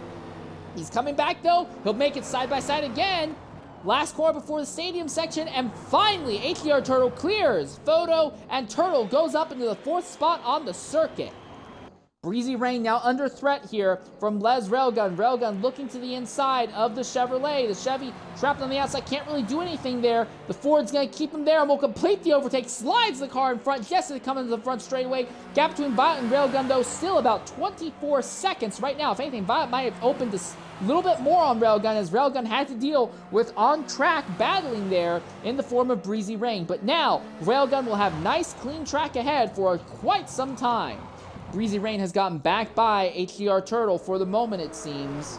He's coming back though. He'll make it side by side again. Last corner before the stadium section, and finally ATR Turtle clears Photo, and Turtle goes up into the 4th spot on the circuit. Breezy Rain now under threat here from Les Railgun. Railgun looking to the inside of the Chevrolet. The Chevy trapped on the outside, can't really do anything there. The Ford's going to keep him there and will complete the overtake. Slides the car in front. Yes, it comes into the front straightaway. Gap between Violet and Railgun, though, still about 24 seconds right now. If anything, Violet might have opened a little bit more on Railgun, as Railgun had to deal with on-track battling there in the form of Breezy Rain. But now, Railgun will have nice, clean track ahead for quite some time. Breezy Rain has gotten back by HDR Turtle for the moment, it seems,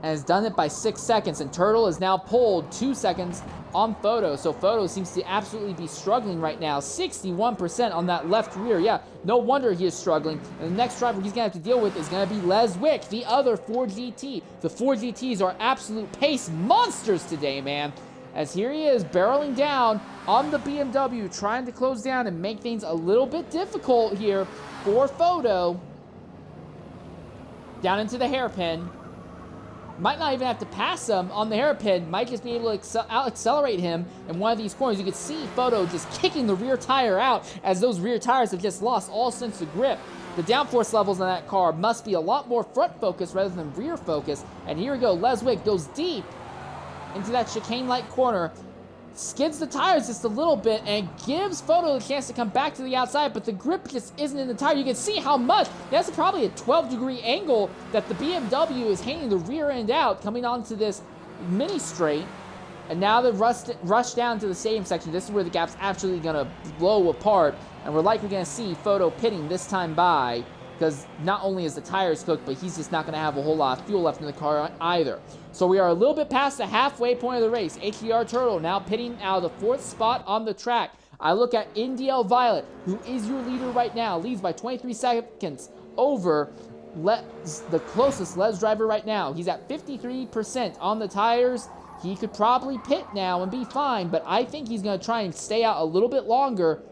and has done it by 6 seconds, and Turtle is now pulled 2 seconds on Photo, so Photo seems to absolutely be struggling right now. 61% on that left rear. Yeah, no wonder he is struggling. And the next driver he's going to have to deal with is going to be Les Wick, the other Ford GT. The Ford GTs are absolute pace monsters today, man. As here he is barreling down on the BMW, trying to close down and make things a little bit difficult here for Photo. Down into the hairpin. Might not even have to pass him on the hairpin. Might just be able to out-accelerate him in one of these corners. You can see Photo just kicking the rear tire out, as those rear tires have just lost all sense of grip. The downforce levels on that car must be a lot more front focused rather than rear focused. And here we go. Les Wick goes deep into that chicane-like corner, skids the tires just a little bit, and gives Photo the chance to come back to the outside, but the grip just isn't in the tire. You can see how much. That's probably a 12-degree angle that the BMW is hanging the rear end out, coming onto this mini straight. And now they've rushed down to the stadium section. This is where the gap's absolutely going to blow apart, and we're likely going to see Photo pitting this time by, because not only is the tires cooked, but he's just not going to have a whole lot of fuel left in the car either. So we are a little bit past the halfway point of the race. HDR Turtle now pitting out of the 4th spot on the track. I look at NDL Violet, who is your leader right now, leads by 23 seconds over the closest Les driver right now. He's at 53% on the tires. He could probably pit now and be fine, but I think he's going to try and stay out a little bit longer.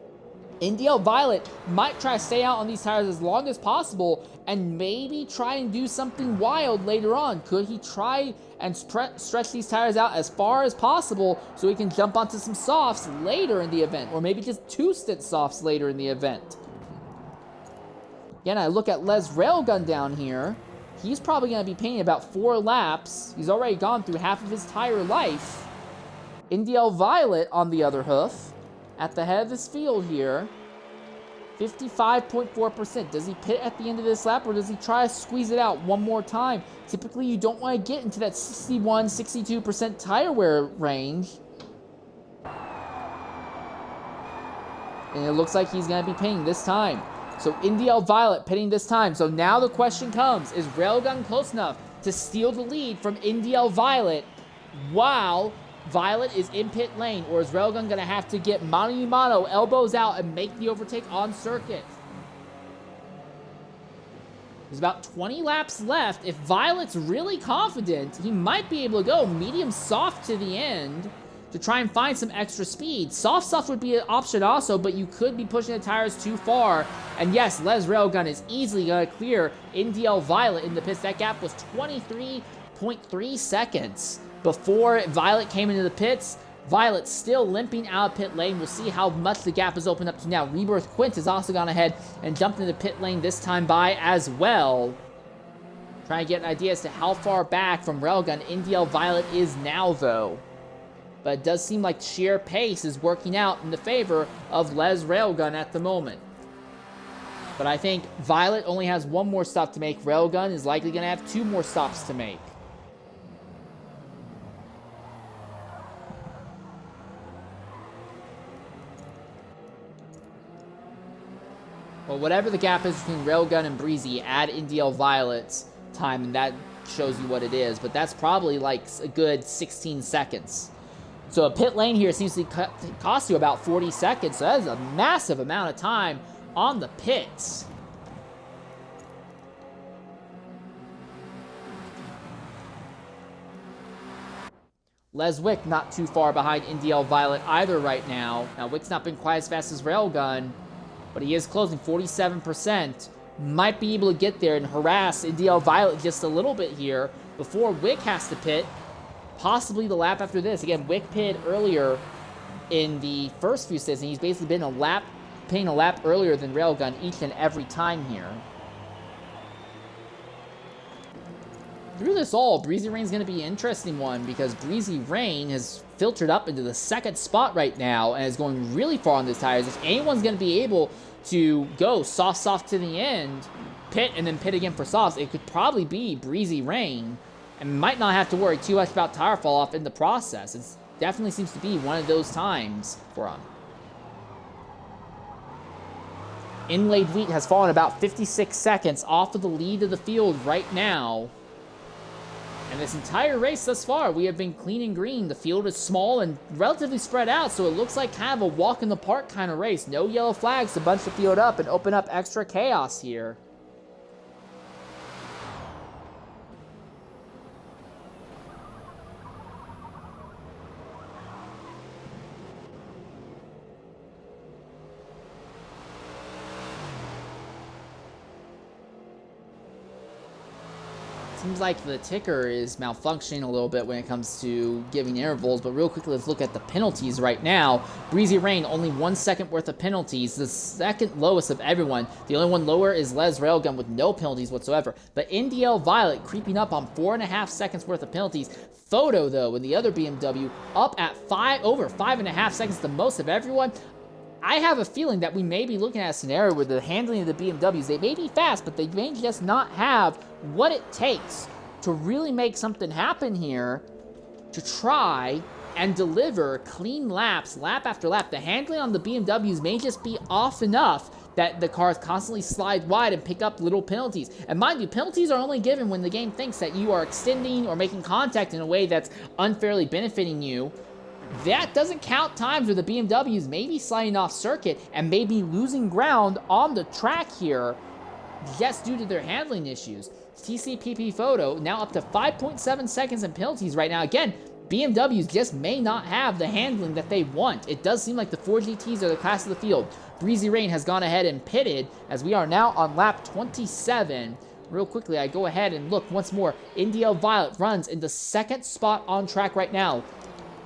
NDL Violet might try to stay out on these tires as long as possible and maybe try and do something wild later on. Could he try and stretch these tires out as far as possible so he can jump onto some softs later in the event, or maybe just 2-stint softs later in the event? Again, I look at Les Railgun down here. He's probably going to be painting about 4 laps. He's already gone through half of his tire life. NDL Violet on the other hoof, at the head of this field here, 55.4%. Does he pit at the end of this lap, or does he try to squeeze it out one more time? Typically, you don't want to get into that 61, 62% tire wear range. And it looks like he's going to be pitting this time. So NDL Violet pitting this time. So now the question comes, is Railgun close enough to steal the lead from NDL Violet while Violet is in pit lane, or is Railgun going to have to get mano-a-mano, elbows out, and make the overtake on circuit? There's about 20 laps left. If Violet's really confident, he might be able to go medium-soft to the end to try and find some extra speed. Soft would be an option also, but you could be pushing the tires too far. And yes, Les Railgun is easily going to clear NDL Violet in the pits. That gap was 23.3 seconds. Before Violet came into the pits. Violet still limping out of pit lane. We'll see how much the gap is opened up to now. Rebirth Quint has also gone ahead and jumped into pit lane this time by as well. Trying to get an idea as to how far back from Railgun NDL Violet is now, though. But it does seem like sheer pace is working out in the favor of Les Railgun at the moment. But I think Violet only has one more stop to make. Railgun is likely going to have 2 more stops to make. Well, whatever the gap is between Railgun and Breezy, add NDL Violet's time, and that shows you what it is. But that's probably like a good 16 seconds. So a pit lane here seems to cost you about 40 seconds. So that is a massive amount of time on the pits. Les Wick not too far behind NDL Violet either right now. Now, Wick's not been quite as fast as Railgun, but he is closing 47%. Might be able to get there and harass NDL Violet just a little bit here before Wick has to pit. Possibly the lap after this. Again, Wick pitted earlier in the first few stints, and he's basically been a lap paying a lap earlier than Railgun each and every time here. Through this all, Breezy Rain's going to be an interesting one because Breezy Rain has filtered up into the second spot right now and is going really far on these tires. If anyone's going to be able to go soft to the end, pit, and then pit again for softs, it could probably be Breezy Rain, and might not have to worry too much about tire fall off in the process. It definitely seems to be one of those times for him. Inlaid Wheat has fallen about 56 seconds off of the lead of the field right now. And this entire race thus far, we have been clean and green. The field is small and relatively spread out, so it looks like kind of a walk in the park kind of race. No yellow flags to bunch the field up and open up extra chaos here. Seems like the ticker is malfunctioning a little bit when it comes to giving intervals, but real quickly, let's look at the penalties right now. Breezy Rain, only 1 second worth of penalties, the second lowest of everyone. The only one lower is Les Railgun with no penalties whatsoever. But NDL Violet creeping up on 4.5 seconds worth of penalties. Photo, though, in the other BMW, up at over 5.5 seconds, the most of everyone. I have a feeling that we may be looking at a scenario where the handling of the BMWs, they may be fast, but they may just not have what it takes to really make something happen here to try and deliver clean laps, lap after lap. The handling on the BMWs may just be off enough that the cars constantly slide wide and pick up little penalties. And mind you, penalties are only given when the game thinks that you are extending or making contact in a way that's unfairly benefiting you. That doesn't count times where the BMWs may be sliding off circuit and may be losing ground on the track here just due to their handling issues. TCPP Photo now up to 5.7 seconds in penalties right now. Again, BMWs just may not have the handling that they want. It does seem like the 4GTs are the class of the field. Breezy Rain has gone ahead and pitted as we are now on lap 27. Real quickly, I go ahead and look once more. NDL Violet runs in the second spot on track right now.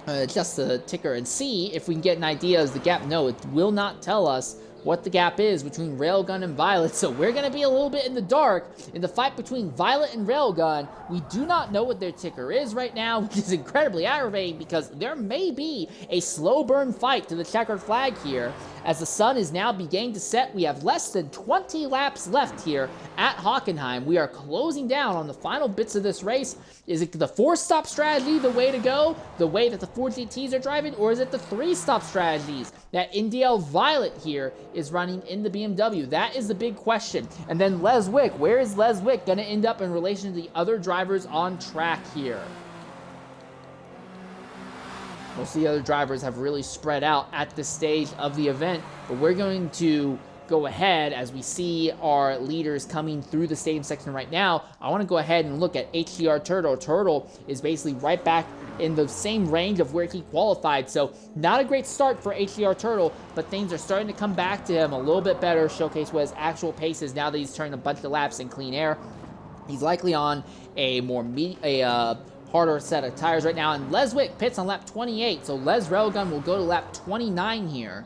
Adjust the ticker and see if we can get an idea as the gap. No, it will not tell us what the gap is between Railgun and Violet, so we're going to be a little bit in the dark in the fight between Violet and Railgun. We do not know what their ticker is right now, which is incredibly aggravating because there may be a slow burn fight to the checkered flag here. As the sun is now beginning to set, we have less than 20 laps left here at Hockenheim. We are closing down on the final bits of this race. Is it the 4-stop strategy the way to go, the way that the 4GTs are driving, or is it the 3-stop strategies that NDL Violet here is running in the BMW? That is the big question. And then Leswick, where is Leswick going to end up in relation to the other drivers on track here? Most of the other drivers have really spread out at this stage of the event, but we're going to go ahead as we see our leaders coming through the stadium section right now. I want to go ahead and look at HDR Turtle. Turtle is basically right back in the same range of where he qualified, so not a great start for HDR Turtle, but things are starting to come back to him a little bit better, showcase what his actual pace is now that he's turning a bunch of laps in clean air. He's likely on a more harder set of tires right now, and Leswick pits on lap 28, so Les Railgun will go to lap 29 here,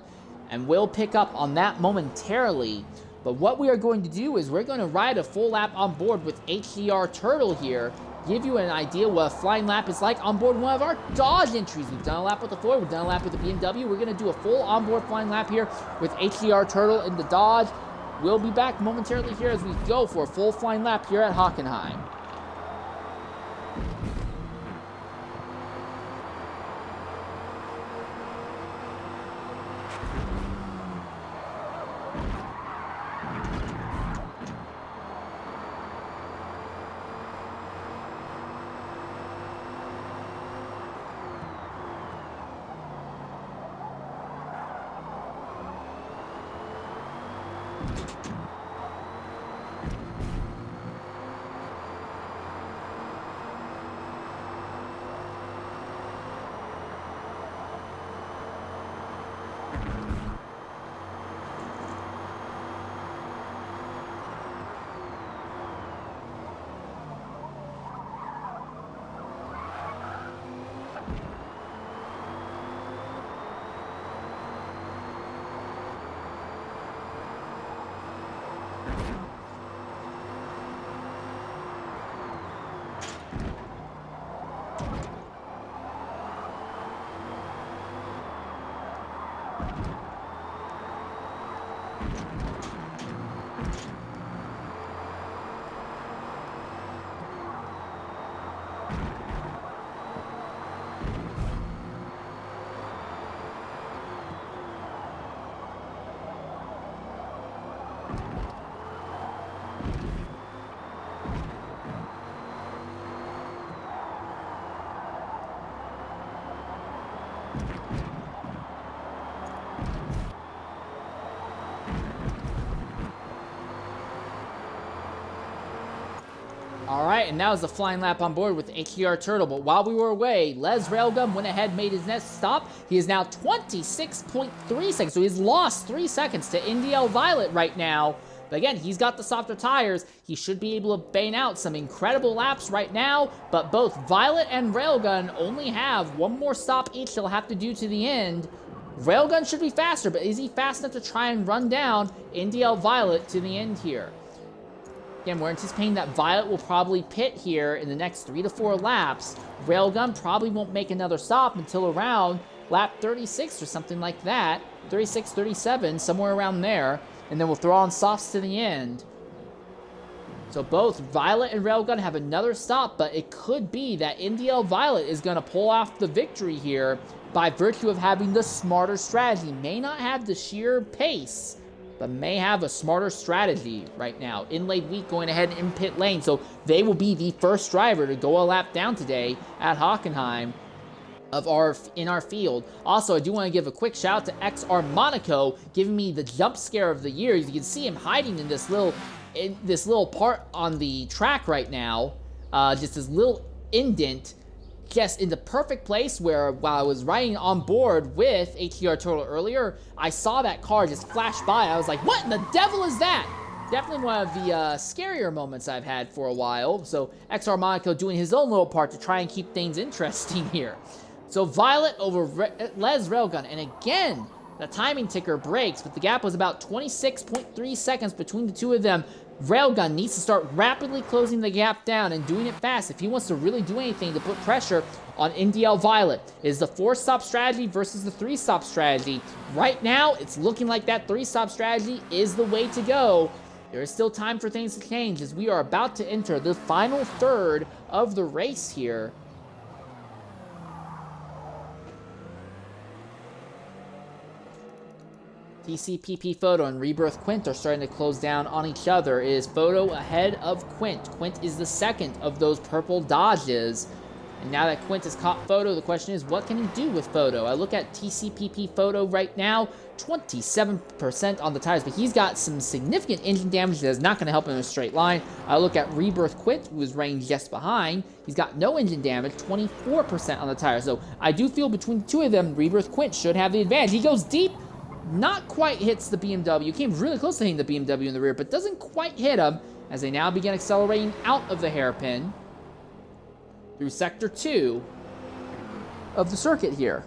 and we'll pick up on that momentarily. But what we are going to do is we're going to ride a full lap on board with HDR Turtle here, give you an idea what a flying lap is like on board one of our Dodge entries. We've done a lap with the Ford, we've done a lap with the BMW, we're going to do a full onboard flying lap here with HDR Turtle in the Dodge. We'll be back momentarily here as we go for a full flying lap here at Hockenheim. Alright, and now is the flying lap on board with HDR Turtle. But while we were away, Les Railgun went ahead, made his next stop. He is now 26.3 seconds, so he's lost 3 seconds to NDL Violet right now. But again, he's got the softer tires. He should be able to bang out some incredible laps right now. But both Violet and Railgun only have one more stop each they'll have to do to the end. Railgun should be faster, but is he fast enough to try and run down NDL Violet to the end here? Again, we're anticipating that Violet will probably pit here in the next 3 to 4 laps. Railgun probably won't make another stop until around lap 36 or something like that. 36, 37, somewhere around there. And then we'll throw on softs to the end. So both Violet and Railgun have another stop, but it could be that NDL Violet is going to pull off the victory here by virtue of having the smarter strategy. May not have the sheer pace, but may have a smarter strategy right now. Inlaid Wheat going ahead in pit lane, so they will be the first driver to go a lap down today at Hockenheim in our field. Also, I do want to give a quick shout out to XR Monaco, giving me the jump scare of the year. You can see him hiding in this little part on the track right now, just this little indent. Just in the perfect place where, while I was riding on board with HDR Turtle earlier, I saw that car just flash by. I was like, what in the devil is that? Definitely one of the scarier moments I've had for a while. So XR Monaco doing his own little part to try and keep things interesting here. So Violet over Les Railgun. And again, the timing ticker breaks, but the gap was about 26.3 seconds between the two of them. Railgun needs to start rapidly closing the gap down and doing it fast if he wants to really do anything to put pressure on NDL Violet. It is the 4-stop strategy versus the 3-stop strategy. Right now, it's looking like that 3-stop strategy is the way to go. There is still time for things to change as we are about to enter the final third of the race here. TCPP Photo and Rebirth Quint are starting to close down on each other. It is Photo ahead of Quint. Quint is the second of those purple Dodges. And now that Quint has caught Photo, the question is, what can he do with Photo? I look at TCPP Photo right now, 27% on the tires, but he's got some significant engine damage that is not going to help him in a straight line. I look at Rebirth Quint, who is ranged just behind. He's got no engine damage, 24% on the tires. So I do feel between the two of them, Rebirth Quint should have the advantage. He goes deep. Not quite hits the BMW. Came really close to hitting the BMW in the rear, but doesn't quite hit him as they now begin accelerating out of the hairpin through Sector 2 of the circuit here.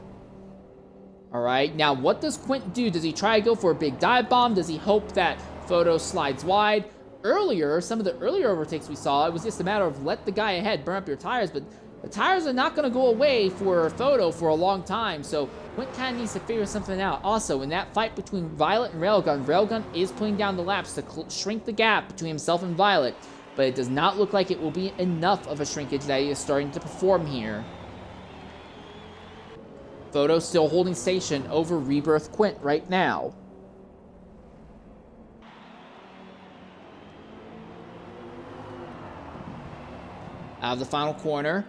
All right, now what does Quint do? Does he try to go for a big dive bomb? Does he hope that Photo slides wide? Earlier, some of the earlier overtakes we saw, it was just a matter of let the guy ahead burn up your tires, but the tires are not going to go away for Photo for a long time, so Quint kind of needs to figure something out. Also, in that fight between Violet and Railgun, Railgun is putting down the laps to shrink the gap between himself and Violet, but it does not look like it will be enough of a shrinkage that he is starting to perform here. Photo still holding station over Rebirth Quint right now. Out of the final corner.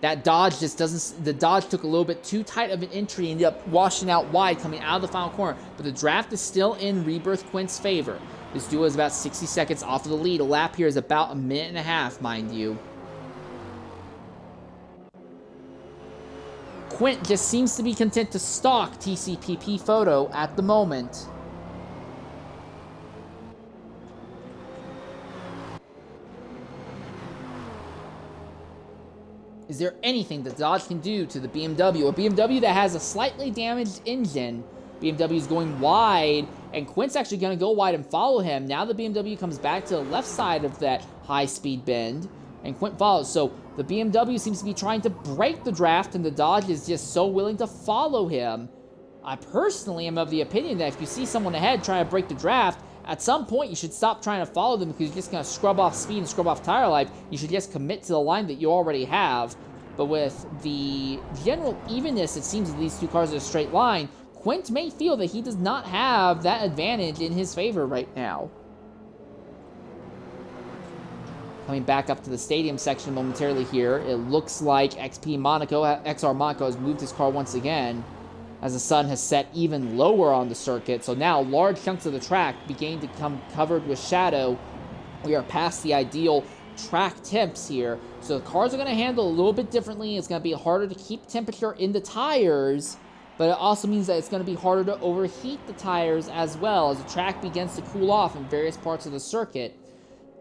That Dodge just doesn't, the Dodge took a little bit too tight of an entry and ended up washing out wide coming out of the final corner. But the draft is still in Rebirth Quint's favor. This duo is about 60 seconds off of the lead. A lap here is about a minute and a half, mind you. Quint just seems to be content to stalk TCPP Photo at the moment. Is there anything that Dodge can do to the BMW? A BMW that has a slightly damaged engine. BMW is going wide, and Quint's actually going to go wide and follow him. Now the BMW comes back to the left side of that high-speed bend, and Quint follows. So the BMW seems to be trying to break the draft, and the Dodge is just so willing to follow him. I personally am of the opinion that if you see someone ahead trying to break the draft, At some point, you should stop trying to follow them because you're just going to scrub off speed and scrub off tire life. You should just commit to the line that you already have. But with the general evenness, it seems that these two cars are a straight line, Quint may feel that he does not have that advantage in his favor right now. Coming back up to the stadium section momentarily here, it looks like XR Monaco has moved his car once again, as the sun has set even lower on the circuit. So now large chunks of the track begin to become covered with shadow. We are past the ideal track temps here. So the cars are going to handle a little bit differently. It's going to be harder to keep temperature in the tires, but it also means that it's going to be harder to overheat the tires as well as the track begins to cool off in various parts of the circuit.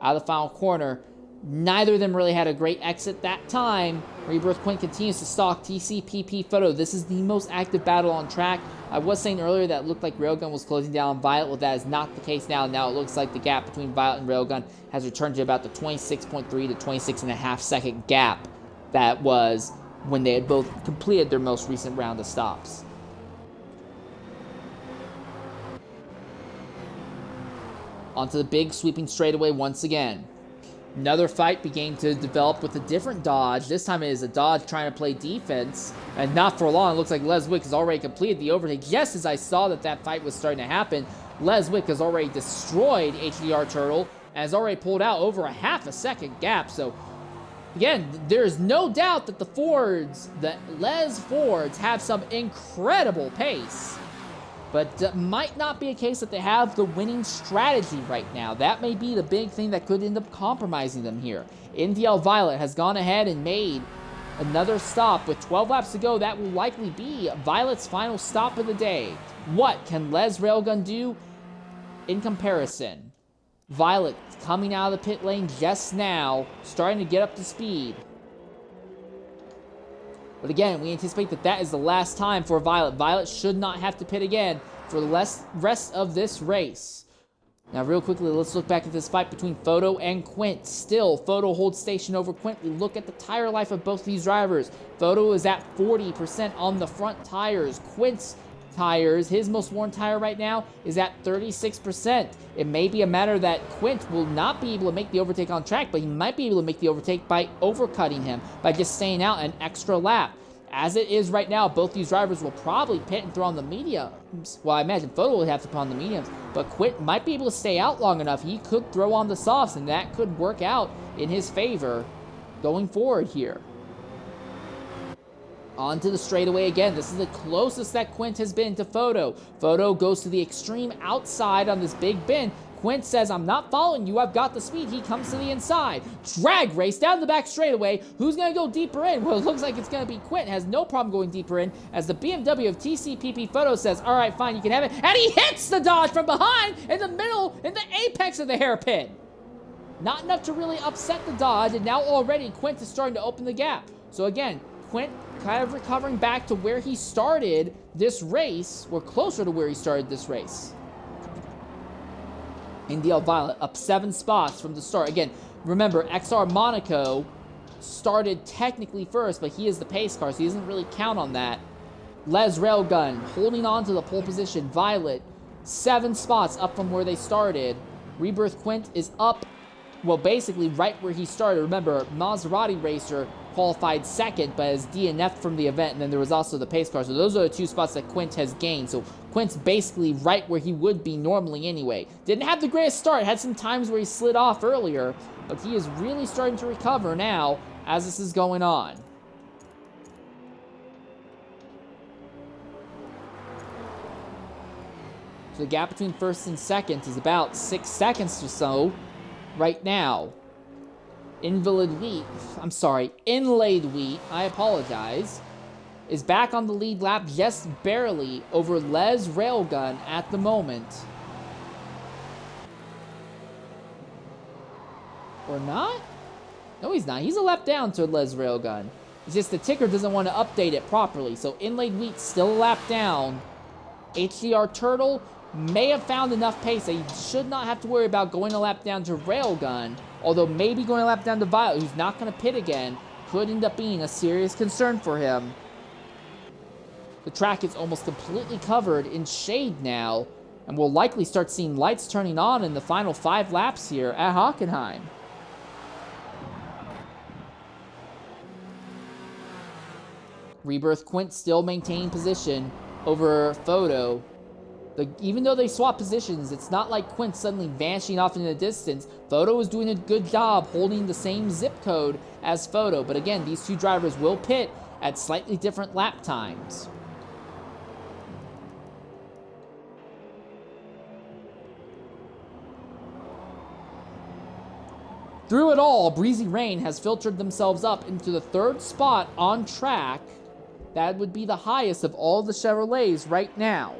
Out of the final corner, neither of them really had a great exit that time. Rebirth Quint continues to stalk TCPP Photo. This is the most active battle on track. I was saying earlier that it looked like Railgun was closing down on Violet. Well, that is not the case now. Now it looks like the gap between Violet and Railgun has returned to about the 26.3 to 26.5 second gap that was when they had both completed their most recent round of stops. Onto the big sweeping straightaway once again. Another fight began to develop with a different Dodge. This time it is a Dodge trying to play defense. And not for long, it looks like Les Wick has already completed the overtake. Just as I saw that fight was starting to happen, Les Wick has already destroyed HDR Turtle and has already pulled out over a half a second gap. So, again, there's no doubt that the Les Fords have some incredible pace. But might not be a case that they have the winning strategy right now. That may be the big thing that could end up compromising them here. NDL Violet has gone ahead and made another stop. With 12 laps to go, that will likely be Violet's final stop of the day. What can Les Railgun do in comparison? Violet coming out of the pit lane just now, starting to get up to speed. But again, we anticipate that is the last time for Violet. Violet should not have to pit again for the rest of this race. Now, real quickly, let's look back at this fight between Photo and Quint. Still, Photo holds station over Quint. We look at the tire life of both these drivers. Photo is at 40% on the front tires. Quint's tires, his most worn tire right now, is at 36%. It may be a matter that Quint will not be able to make the overtake on track, but he might be able to make the overtake by overcutting him, by just staying out an extra lap. As it is right now, both these drivers will probably pit and throw on the mediums. Well, I imagine Photo will have to put on the mediums, but Quint might be able to stay out long enough. He could throw on the softs, and that could work out in his favor going forward here. Onto the straightaway again. This is the closest that Quint has been to Photo. Photo goes to the extreme outside on this big bend. Quint says, I'm not following you. I've got the speed. He comes to the inside. Drag race down the back straightaway. Who's going to go deeper in? Well, it looks like it's going to be Quint. Has no problem going deeper in as the BMW of TCPP Photo says, all right, fine, you can have it. And he hits the Dodge from behind in the middle, in the apex of the hairpin. Not enough to really upset the Dodge, and now already Quint is starting to open the gap. So again, Quint kind of recovering back to where he started this race, or closer to where he started this race. NDL Violet up 7 spots from the start. Again, remember, XR Monaco started technically first, but he is the pace car, so he doesn't really count on that. Les Railgun holding on to the pole position. Violet, 7 spots up from where they started. Rebirth Quint is up, well, basically right where he started. Remember, Maserati Racer qualified second, but has DNF'd from the event, and then there was also the pace car. So those are the 2 spots that Quint has gained. So Quint's basically right where he would be normally anyway. Didn't have the greatest start, had some times where he slid off earlier, but he is really starting to recover now as this is going on. So the gap between first and second is about 6 seconds or so right now. Inlaid Wheat, I apologize, is back on the lead lap just barely over Les Railgun at the moment. Or not? No, he's not. He's a lap down to Les Railgun. It's just the ticker doesn't want to update it properly. So Inlaid Wheat still a lap down. HDR Turtle may have found enough pace that he should not have to worry about going a lap down to Railgun. Although maybe going a lap down to Violet, who's not going to pit again, could end up being a serious concern for him. The track is almost completely covered in shade now. And we'll likely start seeing lights turning on in the final 5 laps here at Hockenheim. Rebirth Quint still maintaining position over Photo. Even though they swap positions, it's not like Quint suddenly vanishing off into the distance. Photo is doing a good job holding the same zip code as Photo. But again, these two drivers will pit at slightly different lap times. Through it all, Breezy Rain has filtered themselves up into the 3rd spot on track. That would be the highest of all the Chevrolets right now.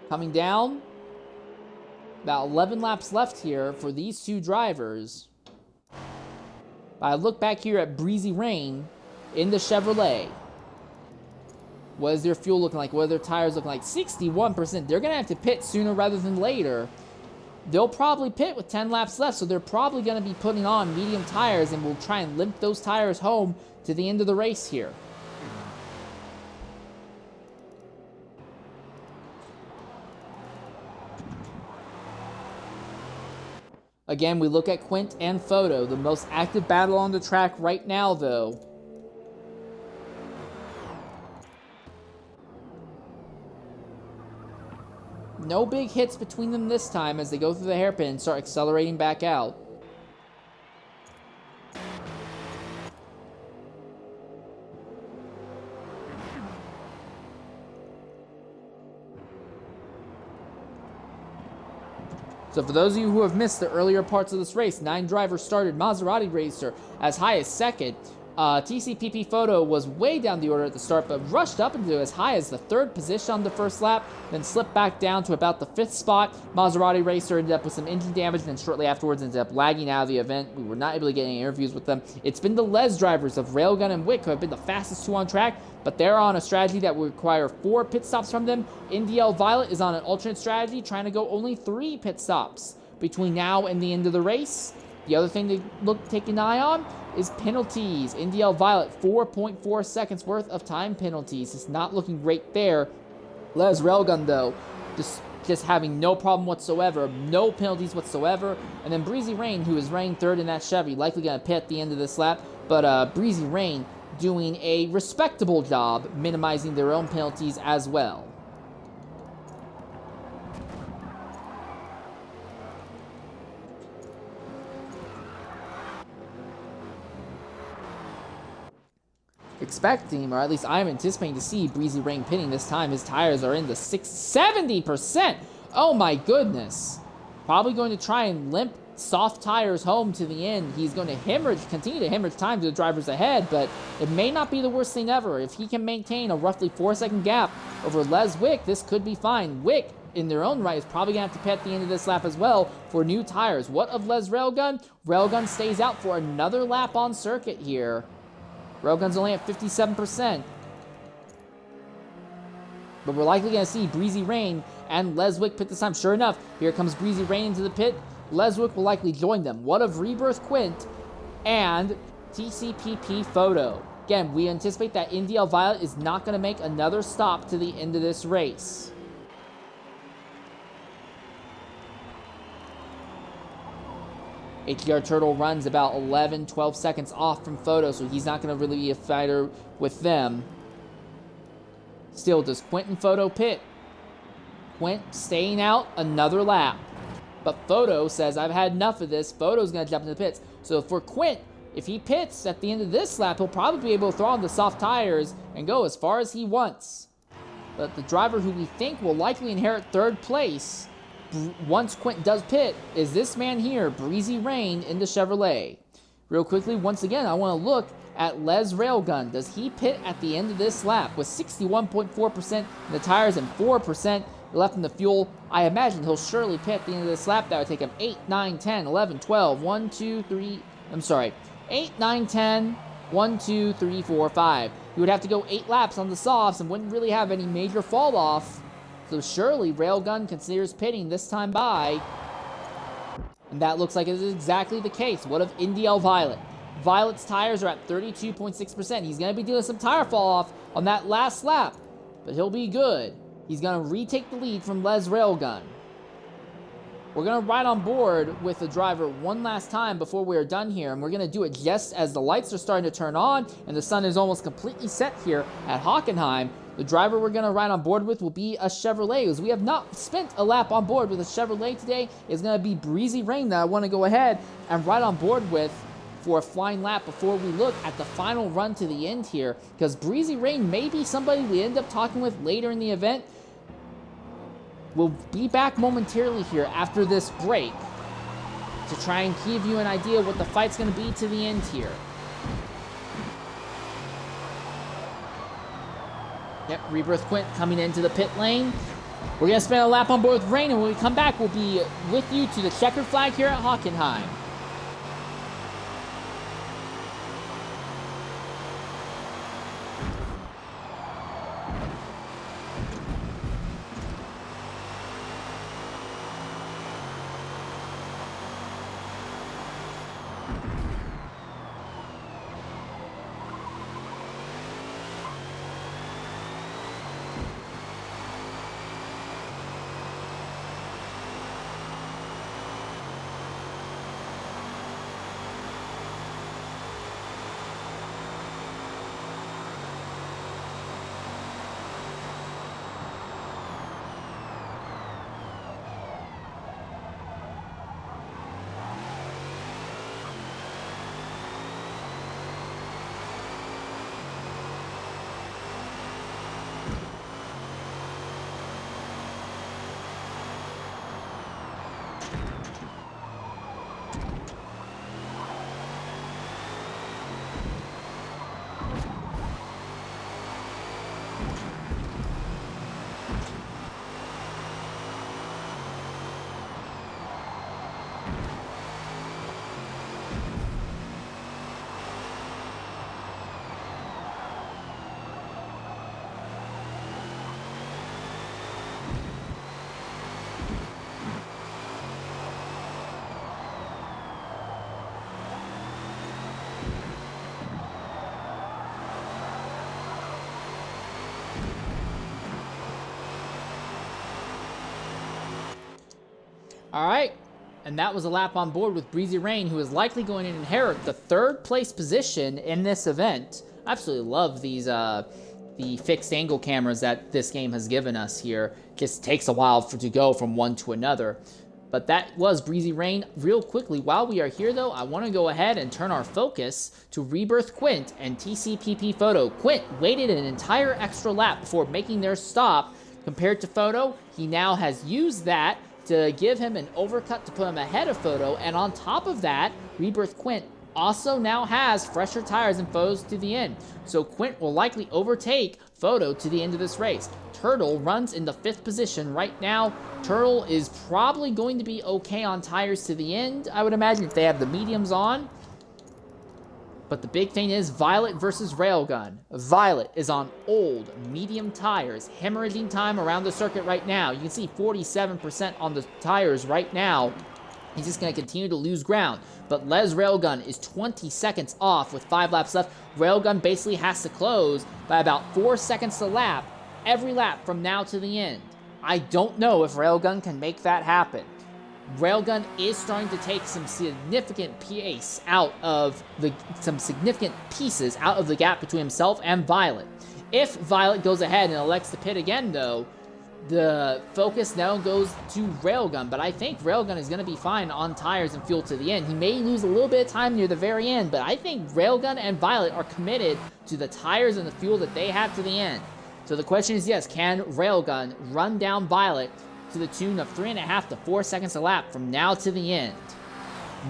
Coming down, about 11 laps left here for these two drivers. I look back here at Breezy Rain in the Chevrolet. What is their fuel looking like? What are their tires looking like? 61%. They're going to have to pit sooner rather than later. They'll probably pit with 10 laps left, so they're probably going to be putting on medium tires, and we'll try and limp those tires home to the end of the race here. Again, we look at Quint and Photo, the most active battle on the track right now, though. No big hits between them this time as they go through the hairpin and start accelerating back out. So for those of you who have missed the earlier parts of this race, 9 drivers started. Maserati Racer as high as 2nd. TCPP Photo was way down the order at the start, but rushed up into as high as the 3rd position on the first lap, then slipped back down to about the 5th spot. Maserati Racer ended up with some engine damage, and then shortly afterwards ended up lagging out of the event. We were not able to get any interviews with them. It's been the Les drivers of Railgun and Wick who have been the fastest 2 on track, but they're on a strategy that will require 4 pit stops from them. NDL Violet is on an alternate strategy, trying to go only 3 pit stops between now and the end of the race. The other thing to take an eye on is penalties. NDL Violet, 4.4 seconds worth of time penalties. It's not looking great there. Les Railgun, though, just having no problem whatsoever, no penalties whatsoever. And then Breezy Rain, who is running 3rd in that Chevy, likely going to pit at the end of this lap. But Breezy Rain doing a respectable job minimizing their own penalties as well. Expecting, or at least I'm anticipating to see Breezy Rain pitting this time. His tires are in the 70%. Oh my goodness. Probably going to try and limp soft tires home to the end. He's going to continue to hemorrhage time to the drivers ahead, but it may not be the worst thing ever. If he can maintain a roughly 4-second gap over Les Wick, this could be fine. Wick, in their own right, is probably going to have to pit at the end of this lap as well for new tires. What of Les Railgun? Railgun stays out for another lap on circuit here. Railgun's only at 57%. But we're likely going to see Breezy Rain and Les Wick pit this time. Sure enough, here comes Breezy Rain into the pit. Les Wick will likely join them. What of Rebirth Quint and TCPP Photo? Again, we anticipate that NDL Violet is not going to make another stop to the end of this race. HDR Turtle runs about 11-12 seconds off from Photo, so he's not going to really be a fighter with them. Still, does Quint and Photo pit? Quint staying out another lap. But Photo says, I've had enough of this. Photo's going to jump into the pits. So for Quint, if he pits at the end of this lap, he'll probably be able to throw on the soft tires and go as far as he wants. But the driver who we think will likely inherit 3rd place once Quint does pit is this man here, Breezy Rain in the Chevrolet. Real quickly, once again, I want to look at Les Railgun. Does he pit at the end of this lap with 61.4% in the tires and 4% left in the fuel? I imagine he'll surely pit at the end of this lap. That would take him 8, 9, 10, 11, 12, 1, 2, 3, 8, 9, 10, 1, 2, 3, 4, 5. He would have to go 8 laps on the softs and wouldn't really have any major fall off. So surely Railgun considers pitting this time by. And that looks like it is exactly the case. What of NDL Violet? Violet's tires are at 32.6%. He's going to be doing some tire fall off on that last lap, but he'll be good. He's going to retake the lead from Les Railgun. We're going to ride on board with the driver one last time before we're done here, and we're going to do it just as the lights are starting to turn on and the sun is almost completely set here at Hockenheim. The driver we're going to ride on board with will be a Chevrolet, as we have not spent a lap on board with a Chevrolet today. It's going to be Breezy Rain that I want to go ahead and ride on board with for a flying lap before we look at the final run to the end here, because Breezy Rain may be somebody we end up talking with later in the event. We'll be back momentarily here after this break to try and give you an idea what the fight's going to be to the end here. Yep, Rebirth Quint coming into the pit lane. We're going to spend a lap on board with Rain, and when we come back, we'll be with you to the checkered flag here at Hockenheim. All right, and that was a lap on board with Breezy Rain, who is likely going to inherit the third place position in this event. I absolutely love these the fixed angle cameras that this game has given us here. Just takes a while to go from one to another. But that was Breezy Rain. Real quickly, while we are here though, I want to go ahead and turn our focus to Rebirth Quint and TCPP Photo. Quint waited an entire extra lap before making their stop. Compared to Photo, he now has used that to give him an overcut to put him ahead of Photo, and on top of that, Rebirth Quint also now has fresher tires than Photo's to the end. So Quint will likely overtake Photo to the end of this race. Turtle runs in the 5th position right now. Turtle is probably going to be okay on tires to the end, I would imagine, if they have the mediums on. But the big thing is Violet versus Railgun. Violet is on old, medium tires, hemorrhaging time around the circuit right now. You can see 47% on the tires right now. He's just going to continue to lose ground. But Les Railgun is 20 seconds off with 5 laps left. Railgun basically has to close by about 4 seconds a lap, every lap from now to the end. I don't know if Railgun can make that happen. Railgun is starting to take some significant pace out of some significant pieces out of the gap between himself and Violet. If Violet goes ahead and elects to pit again, though, the focus now goes to Railgun, but I think Railgun is going to be fine on tires and fuel to the end. He may lose a little bit of time near the very end, but I think Railgun and Violet are committed to the tires and the fuel that they have to the end. So the question is, yes, can Railgun run down Violet to the tune of 3.5 to 4 seconds a lap from now to the end?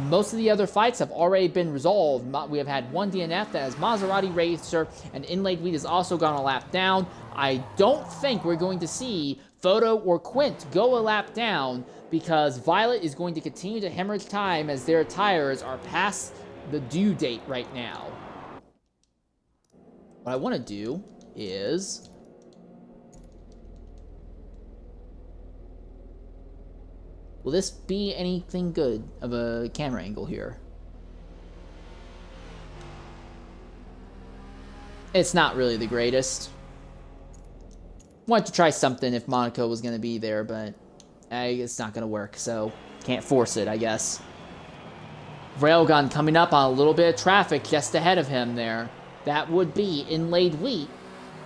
Most of the other fights have already been resolved. We have had one DNF that has Maserati Racer, and Inlaid Wheat has also gone a lap down. I don't think we're going to see Photo or Quint go a lap down, because Violet is going to continue to hemorrhage time as their tires are past the due date right now. What I want to do is... will this be anything good of a camera angle here? It's not really the greatest. Wanted to try something if Monaco was going to be there, but it's not going to work, so can't force it, I guess. Railgun coming up on a little bit of traffic just ahead of him there. That would be Inlaid Wheat,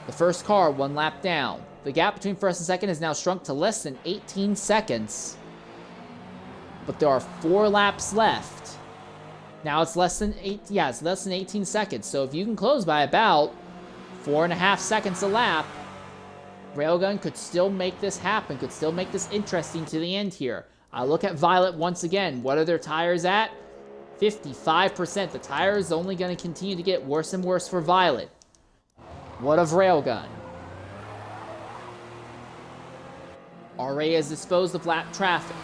the first car 1 lap down. The gap between first and second has now shrunk to less than 18 seconds. But there are 4 laps left. Now it's less than 18 seconds. So if you can close by about 4.5 seconds a lap, Railgun could still make this happen, could still make this interesting to the end here. I look at Violet once again. What are their tires at? 55%. The tire is only going to continue to get worse and worse for Violet. What of Railgun? Already has disposed of lap traffic.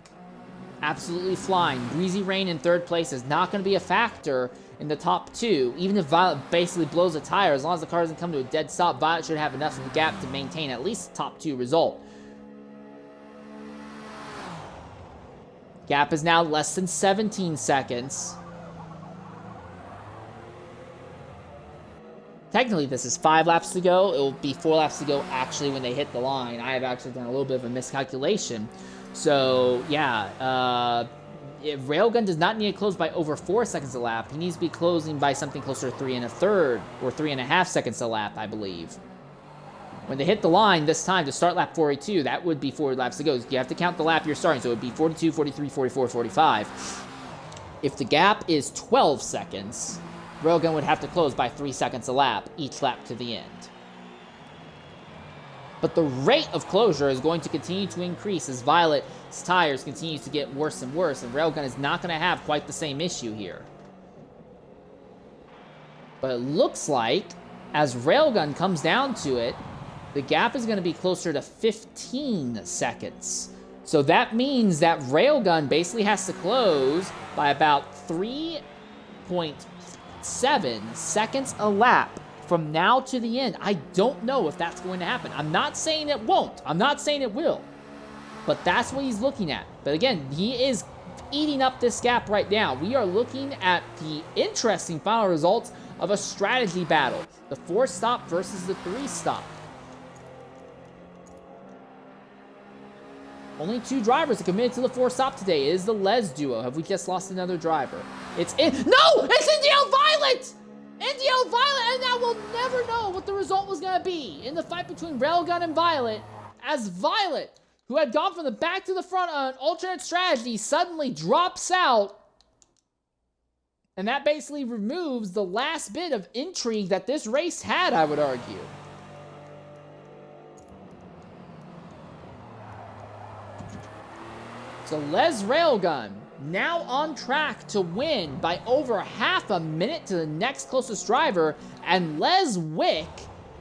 Absolutely flying. Breezy Rain in 3rd place is not going to be a factor in the top 2. Even if Violet basically blows a tire, as long as the car doesn't come to a dead stop, Violet should have enough of a gap to maintain at least the top 2 result. Gap is now less than 17 seconds. Technically, this is 5 laps to go. It will be 4 laps to go actually when they hit the line. I have actually done a little bit of a miscalculation. So, yeah, if Railgun does not need to close by over 4 seconds a lap. He needs to be closing by something closer to 3 1/3 or 3.5 seconds a lap, I believe. When they hit the line this time to start lap 42, that would be 4 laps to go. You have to count the lap you're starting, so it would be 42, 43, 44, 45. If the gap is 12 seconds, Railgun would have to close by 3 seconds a lap, each lap to the end. But the rate of closure is going to continue to increase as Violet's tires continue to get worse and worse, and Railgun is not going to have quite the same issue here. But it looks like, as Railgun comes down to it, the gap is going to be closer to 15 seconds. So that means that Railgun basically has to close by about 3.7 seconds a lap from now to the end. I don't know if that's going to happen. I'm not saying it won't. I'm not saying it will. But that's what he's looking at. But again, he is eating up this gap right now. We are looking at the interesting final results of a strategy battle. The 4-stop versus the 3-stop. Only 2 drivers are committed to the 4-stop today. It is the Les duo. Have we just lost another driver? No! It's NDL Violet! NDL Violet, and now we'll never know what the result was going to be in the fight between Railgun and Violet, as Violet, who had gone from the back to the front on an alternate strategy, suddenly drops out. And that basically removes the last bit of intrigue that this race had, I would argue. So Les Railgun now on track to win by over half a minute to the next closest driver, and Les Wick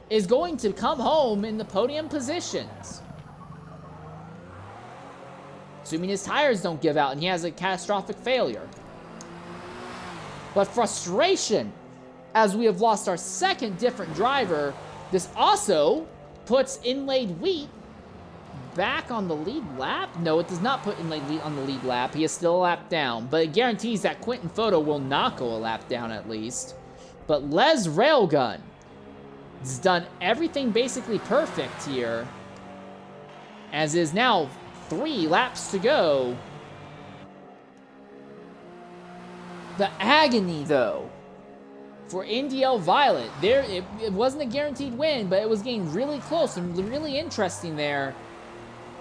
is going to come home in the podium positions. Assuming his tires don't give out and he has a catastrophic failure. But frustration, as we have lost our second different driver. This also puts Inlaid Wheat back on the lead lap? No, it does not put Inlaid Wheat on the lead lap. He is still a lap down, but it guarantees that Quentin Photo will not go a lap down at least. But Les Railgun has done everything basically perfect here, as is now 3 laps to go. The agony, though, for NDL Violet. It wasn't a guaranteed win, but it was getting really close and really interesting there.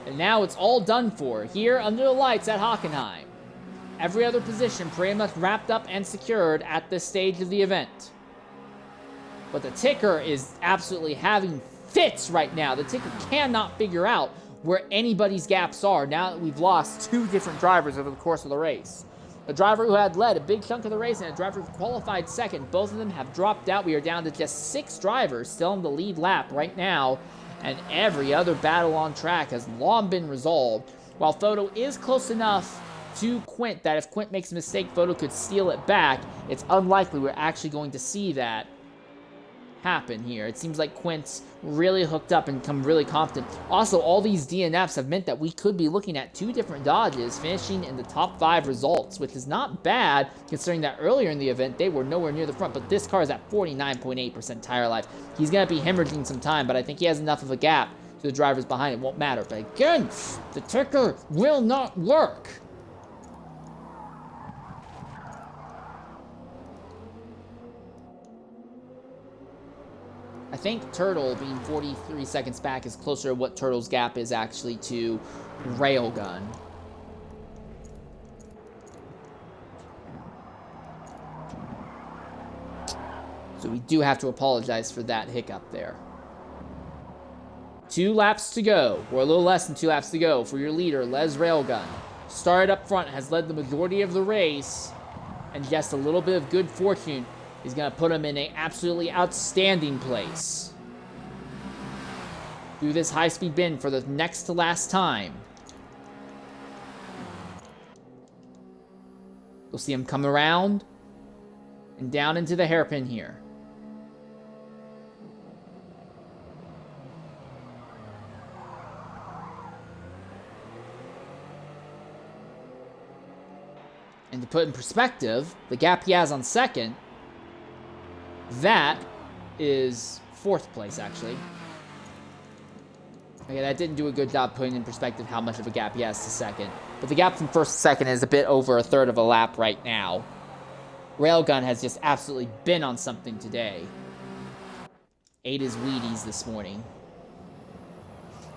And now it's all done for here under the lights at Hockenheim. Every other position pretty much wrapped up and secured at this stage of the event. But the ticker is absolutely having fits right now. The ticker cannot figure out where anybody's gaps are now that we've lost 2 different drivers over the course of the race. A driver who had led a big chunk of the race and a driver who qualified second. Both of them have dropped out. We are down to just 6 drivers still in the lead lap right now. And every other battle on track has long been resolved. While Photo is close enough to Quint that if Quint makes a mistake, Photo could steal it back, it's unlikely we're actually going to see that. happen here. It seems like Quint's really hooked up and become really confident. Also, all these DNFs have meant that we could be looking at 2 different Dodges finishing in the top 5 results, which is not bad considering that earlier in the event they were nowhere near the front, but this car is at 49.8% tire life. He's going to be hemorrhaging some time, but I think he has enough of a gap to the drivers behind. It won't matter. But again, the ticker will not work. I think Turtle being 43 seconds back is closer to what Turtle's gap is actually to Railgun. So we do have to apologize for that hiccup there. 2 laps to go, or a little less than 2 laps to go for your leader, Les Railgun. Started up front, has led the majority of the race, and just a little bit of good fortune is going to put him in an absolutely outstanding place. Through this high-speed bend for the next to last time. You'll see him come around and down into the hairpin here. And to put in perspective, the gap he has on second, that is 4th place, actually. Okay, that didn't do a good job putting in perspective how much of a gap he has to second. But the gap from 1st to 2nd is a bit over a third of a lap right now. Railgun has just absolutely been on something today. Ate his Wheaties this morning.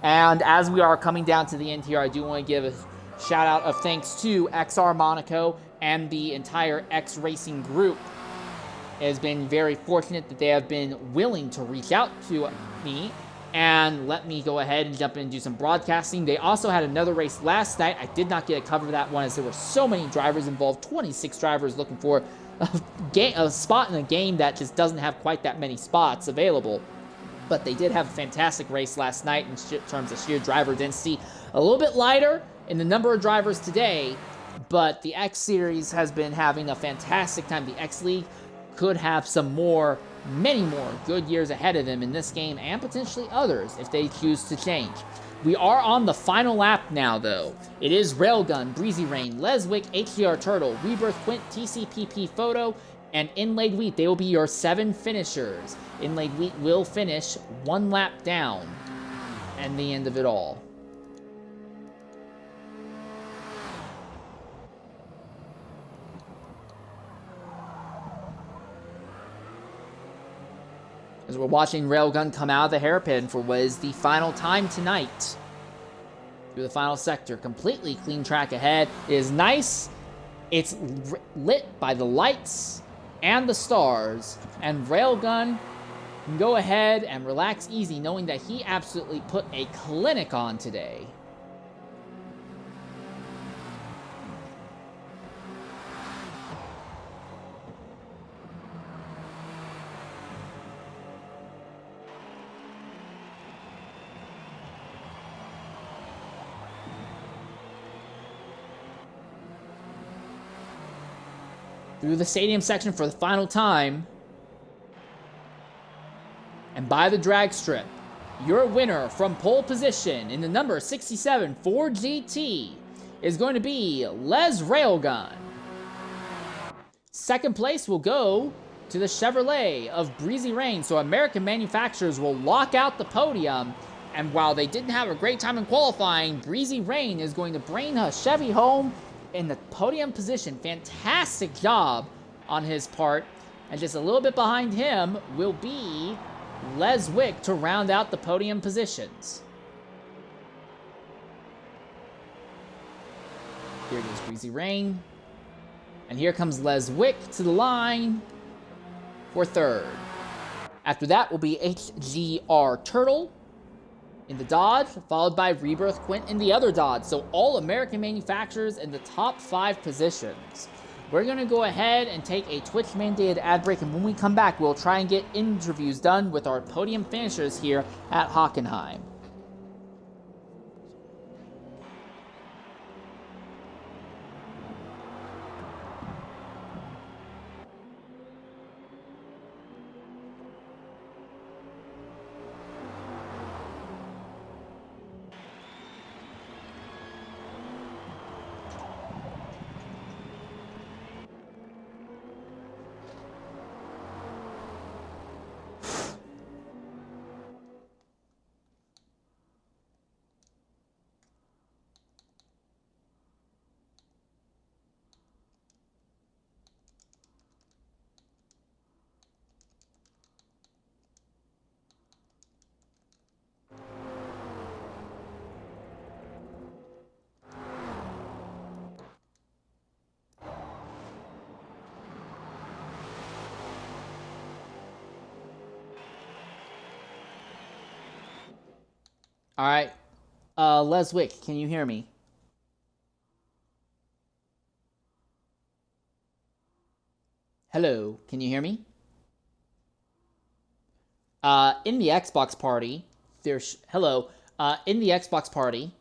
And as we are coming down to the end here, I do want to give a shout out of thanks to XR Monaco and the entire X Racing group. It has been very fortunate that they have been willing to reach out to me and let me go ahead and jump in and do some broadcasting. They also had another race last night. I did not get a cover of that one as there were so many drivers involved, 26 drivers looking for a spot in a game that just doesn't have quite that many spots available. But they did have a fantastic race last night in terms of sheer driver density. A little bit lighter in the number of drivers today, but the X Series has been having a fantastic time. The X League could have many more good years ahead of them in this game and potentially others if they choose to change. We are on the final lap now, though. It is Railgun, Breezy Rain, Leswick, HDR Turtle, Rebirth Quint, TCPP Photo, and Inlaid Wheat. They will be your 7 finishers. Inlaid Wheat will finish 1 lap down and the end of it all. As we're watching Railgun come out of the hairpin for what is the final time tonight. Through the final sector. Completely clean track ahead. It is nice. It's lit by the lights and the stars. And Railgun can go ahead and relax easy knowing that he absolutely put a clinic on today. Through the stadium section for the final time. And by the drag strip, your winner from pole position in the number 67 Ford GT is going to be Les Railgun. Second place will go to the Chevrolet of Breezy Rain, so American manufacturers will lock out the podium. And while they didn't have a great time in qualifying, Breezy Rain is going to bring a Chevy home in the podium position. Fantastic job on his part. And just a little bit behind him will be Leswick to round out the podium positions. Here goes Breezy Rain. And here comes Leswick to the line for 3rd. After that will be HGR Turtle in the Dodge, followed by Rebirth Quint in the other Dodge. So all American manufacturers in the top 5 positions. We're going to go ahead and take a Twitch-mandated ad break, and when we come back, we'll try and get interviews done with our podium finishers here at Hockenheim. All right. Leswick, can you hear me? Hello, can you hear me? In the Xbox party, hello. In the Xbox party,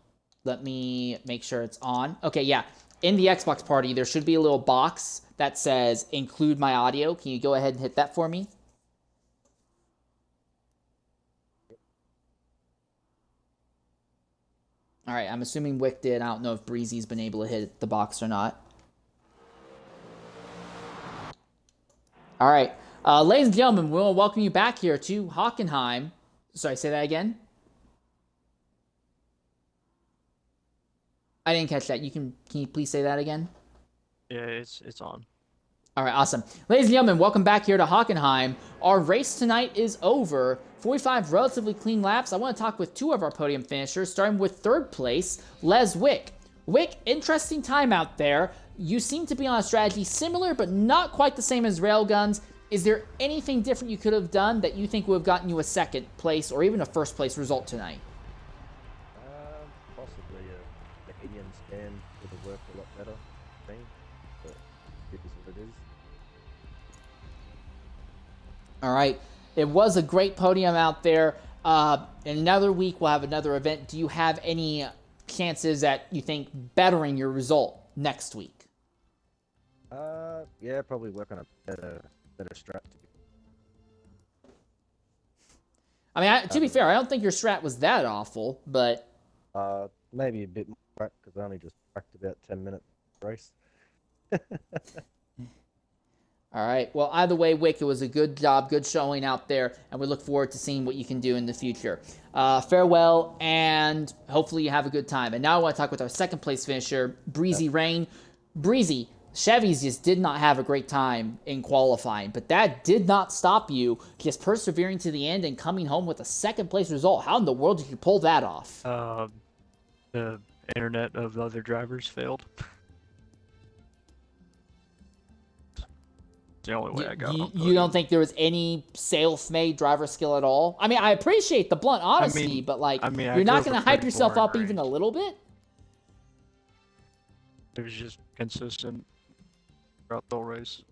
let me make sure it's on. Okay, yeah. In the Xbox party, there should be a little box that says include my audio. Can you go ahead and hit that for me? All right, I'm assuming Wick did. I don't know if Breezy's been able to hit the box or not. All right. Ladies and gentlemen, we'll welcome you back here to Hockenheim. Sorry, say that again. I didn't catch that. Can you please say that again? Yeah, it's on. All right, awesome. Ladies and gentlemen, welcome back here to Hockenheim. Our race tonight is over. 45 relatively clean laps. I want to talk with two of our podium finishers, starting with third place, Les Wick. Wick, interesting time out there. You seem to be on a strategy similar, but not quite the same as Railguns. Is there anything different you could have done that you think would have gotten you a second place or even a first place result tonight? Possibly the Indian stand would have worked a lot better, I think. But it is what it is. All right. It was a great podium out there. In another week, we'll have another event. Do you have any chances at, you think, bettering your result next week? Yeah, probably work on a better strat. I mean, to be fair, I don't think your strat was that awful, but... Maybe a bit more, because I only just practiced about 10 minute race. All right. Well, either way, Wick, it was a good job, good showing out there, and we look forward to seeing what you can do in the future. Farewell, and hopefully you have a good time. And now I want to talk with our second place finisher, Breezy Rain. Breezy, Chevys just did not have a great time in qualifying, but that did not stop you just persevering to the end and coming home with a second place result. How in the world did you pull that off? The internet of the other drivers failed. It's the only way I got. You don't think there was any self-made driver skill at all? I mean, I appreciate the blunt honesty, but you're not going to hype yourself up even a little bit? It was just consistent throughout the whole race.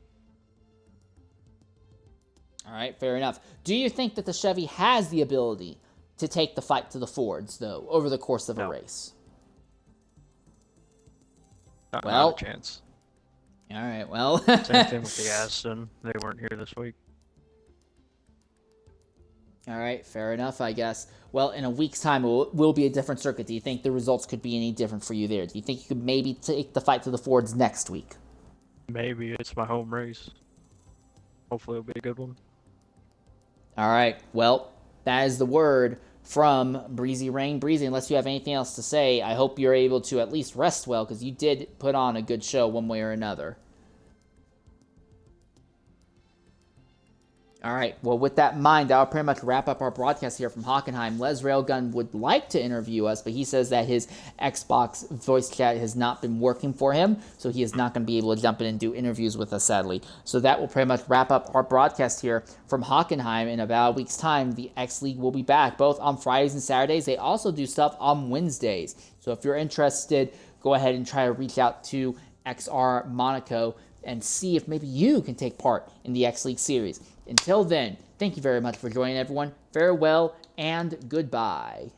All right, fair enough. Do you think that the Chevy has the ability to take the fight to the Fords, though, over the course of a race? Not a chance. All right, well. Same thing with the Aston. They weren't here this week. All right, fair enough, I guess. Well, in a week's time, it will be a different circuit. Do you think the results could be any different for you there? Do you think you could maybe take the fight to the Fords next week? Maybe. It's my home race. Hopefully it'll be a good one. All right, well, that is the word from Breezy Rain. Breezy, unless you have anything else to say, I hope you're able to at least rest well, because you did put on a good show one way or another. All right, well, with that in mind, that'll pretty much wrap up our broadcast here from Hockenheim. Les Railgun would like to interview us, but he says that his Xbox voice chat has not been working for him, so he is not going to be able to jump in and do interviews with us, sadly. So that will pretty much wrap up our broadcast here from Hockenheim. In about a week's time, the X League will be back, both on Fridays and Saturdays. They also do stuff on Wednesdays. So if you're interested, go ahead and try to reach out to XR Monaco and see if maybe you can take part in the X League series. Until then, thank you very much for joining, everyone. Farewell and goodbye.